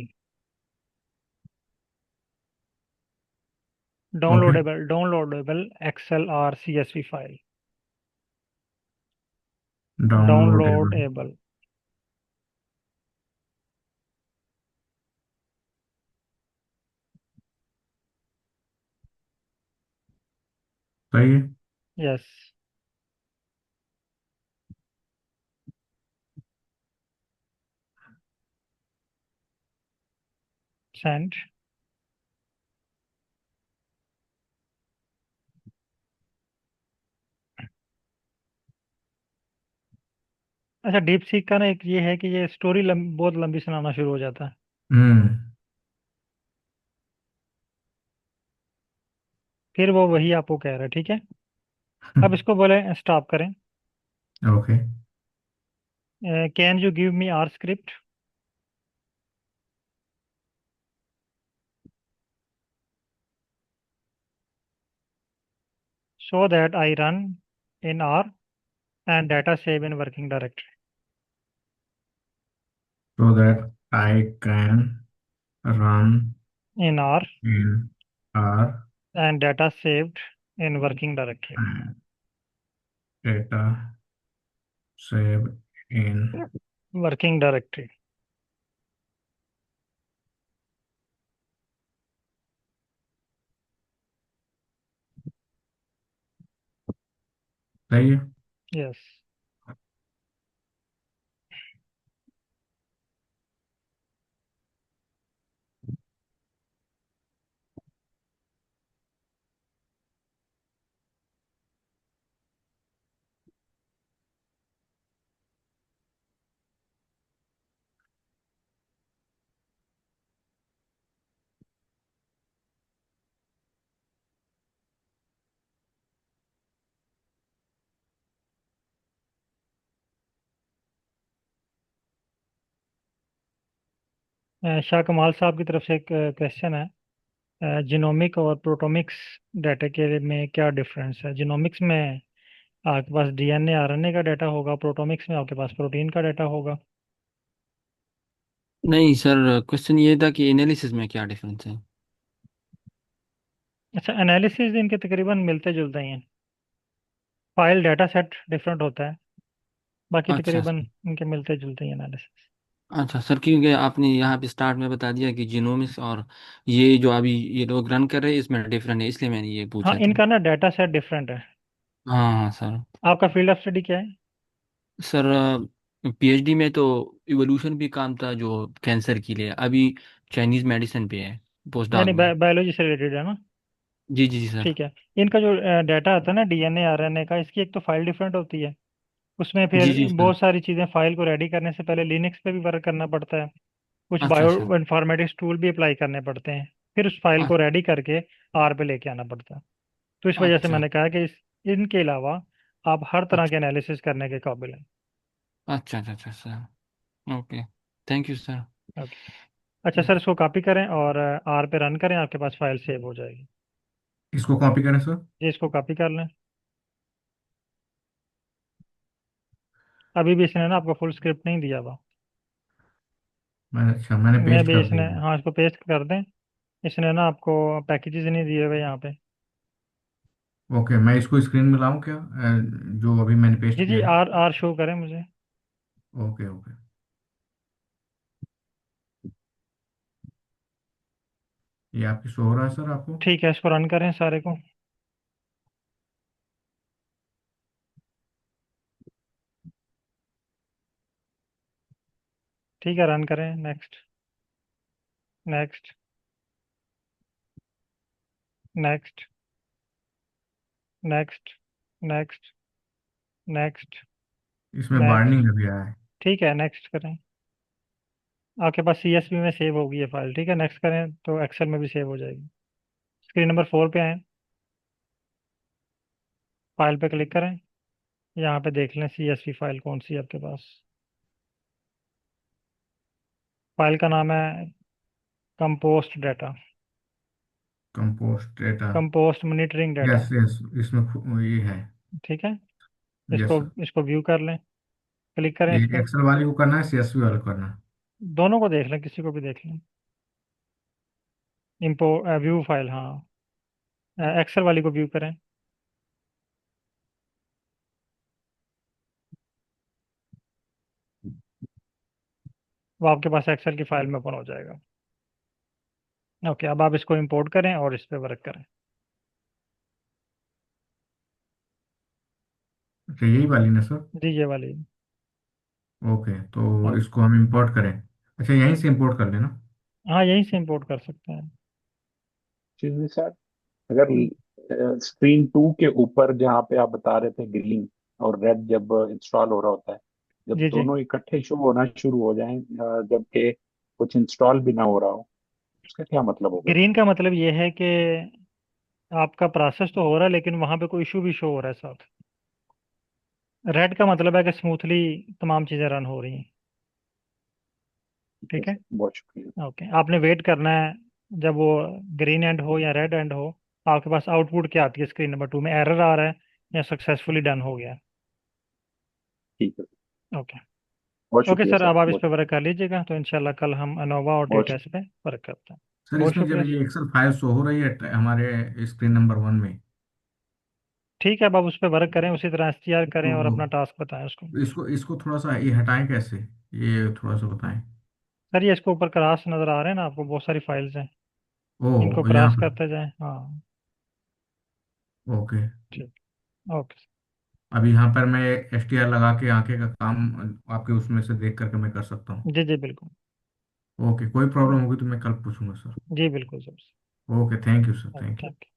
okay, downloadable excel और CSV file. Downloadable. Downloadable. सही है। Yes. Send. अच्छा, deep seek का ना एक ये है कि ये स्टोरी बहुत लंबी सुनाना शुरू हो जाता है, हम्म। फिर वो वही आपको कह रहा है, ठीक है। अब इसको बोले स्टॉप करें। Okay. Can you give me R script so that I run in R and data save in working directory So that I can run in R in R and data saved in working directory. and data save in। Working directory. सही है। Yes. Shah कमाल साहब की तरफ से एक question है, genomic और प्रोटोमिक्स डाटा के में क्या डिफरेंस है। जिनोमिक्स में आपके पास DNA RNA का डाटा होगा, प्रोटोमिक्स में आपके पास प्रोटीन का डाटा होगा। नहीं सर, क्वेश्चन ये था कि एनालिसिस में क्या डिफरेंस है। अच्छा, एनालिसिस इनके तकरीबन मिलते जुलते ही हैं, फाइल डाटा सेट डिफरेंट होता है, बाकी अच्छा तकरीबन सर। इनके मिलते जुलते ही एनालिसिस। अच्छा सर, क्योंकि आपने यहाँ पे स्टार्ट में बता दिया कि जीनोमिक्स और ये जो अभी ये लोग रन कर रहे हैं इसमें डिफरेंट है, इसलिए मैंने ये हाँ, पूछा था। इनका ना डाटा सेट डिफरेंट है। हाँ हाँ सर। आपका फील्ड ऑफ स्टडी क्या है? सर पीएचडी में तो इवोल्यूशन भी काम था जो कैंसर के लिए, अभी चाइनीज मेडिसिन पे है पोस्ट डॉक यानी में। बायोलॉजी से रिलेटेड है ना? जी जी जी सर। ठीक है। इनका जो डाटा आता है ना DNA RNA का, इसकी एक तो फाइल डिफरेंट होती है, उसमें जी फिर जी सर। बहुत सारी चीज़ें फाइल को रेडी करने से पहले लिनक्स पे भी वर्क करना पड़ता है, कुछ अच्छा सर। बायो इन्फॉर्मेटिक्स टूल भी अप्लाई करने पड़ते हैं, फिर उस फाइल को अ- रेडी करके R पे लेके आना पड़ता है। तो इस वजह से अच्छा मैंने कहा कि इनके अलावा आप हर तरह के अच्छा एनालिसिस करने के काबिल हैं। अच्छा अच्छा अच्छा sir. Okay, thank you sir. Okay. अच्छा सर, इसको कॉपी करें और R पे रन करें, आपके पास फाइल सेव हो जाएगी। इसको कॉपी करें सर। जी, इसको कॉपी कर लें। अभी भी इसने ना आपको फुल स्क्रिप्ट नहीं दिया हुआ। मैंने मैं पेस्ट भी कर इसने, दिया। हाँ, इसको पेस्ट कर दें। इसने ना आपको पैकेजेस नहीं दिए हुए यहाँ पे। ओके, मैं इसको स्क्रीन में लाऊं क्या, जो अभी मैंने पेस्ट जी जी, किया है। आर आर शो करें मुझे। Okay okay. ये आपकी शो हो रहा है सर आपको। ठीक है, इसको रन करें सारे को। ठीक है, रन करें। Next. Next. Next. Next. Next. Next. इसमें नेक्स्ट। वार्निंग अभी आया है। ठीक है, नेक्स्ट करें। आपके पास CSV में सेव होगी ये फाइल, ठीक है। नेक्स्ट करें तो एक्सेल में भी सेव हो जाएगी। स्क्रीन नंबर 4 पे आए, फाइल पे क्लिक करें, यहाँ पे देख लें CSV फाइल कौन सी है आपके पास। फाइल का नाम है compost data, compost data. Compost monitoring data. Yes yes, इसमें ये है। ठीक है, यस इसको सर। इसको व्यू कर लें, क्लिक करें ये इस पर। एक्सेल वाले को करना है, सीएसवी वाले को करना है? दोनों को देख लें, किसी को भी देख लें। इम्पो व्यू फाइल, हाँ, एक्सेल वाली को व्यू करें। वो आपके पास एक्सेल की फाइल में ओपन हो जाएगा। ओके, अब आप इसको इंपोर्ट करें और इस पर वर्क करें। अच्छा, यही वाली ना सर? जी ये वाली। ओके, तो ओके, इसको हम इंपोर्ट करें? अच्छा, यहीं से इंपोर्ट कर लेना? हाँ यहीं से इंपोर्ट कर सकते हैं। चीज में सर, अगर स्क्रीन 2 के ऊपर जहाँ पे आप बता रहे थे ग्रीन और रेड जब इंस्टॉल हो रहा होता है, जब जी जी। दोनों इकट्ठे शो होना शुरू हो जाएं, जबकि कुछ इंस्टॉल भी ना हो रहा हो, उसका क्या मतलब होगा? ग्रीन का मतलब ये है कि आपका प्रोसेस तो हो रहा है लेकिन वहां पे कोई इशू भी शो हो रहा है साथ। रेड का मतलब है कि स्मूथली तमाम चीज़ें रन हो रही हैं। ठीक है ठीक है। सर, बहुत शुक्रिया। ओके, आपने वेट करना है जब वो ग्रीन एंड हो या रेड एंड हो। आपके पास आउटपुट क्या आती है स्क्रीन नंबर 2 में, एरर आ रहा है या सक्सेसफुली डन हो गया। ठीक है, ओके। बहुत ओके शुक्रिया सर, सर, अब आप इस बहुत पर वर्क कर लीजिएगा, तो इंशाल्लाह कल हम अनोवा और बहुत डेटा पे वर्क करते हैं। सर, बहुत इसमें जब शुक्रिया। ये एक्सेल फाइल शो हो रही है हमारे स्क्रीन नंबर 1 में, ठीक है, अब आप उस पर वर्क करें, उसी तरह एसटीआर करें और अपना तो टास्क बताएं उसको। इसको इसको थोड़ा सा ये हटाएं कैसे? ये थोड़ा सा बताएं। सर ये इसको ऊपर क्रॉस नज़र आ रहे हैं ना आपको, बहुत सारी फाइल्स हैं, इनको ओ, यहाँ क्रॉस पर। करते जाएं। हाँ ओके। ठीक। ओके। अभी यहाँ पर मैं एसटीआर लगा के आंखें का काम आपके उसमें से देख करके मैं कर सकता हूँ? जी जी बिल्कुल। ओके, कोई प्रॉब्लम होगी तो मैं कल पूछूंगा सर। जी बिल्कुल sir. Okay, thank you sir, thank you. Thank you.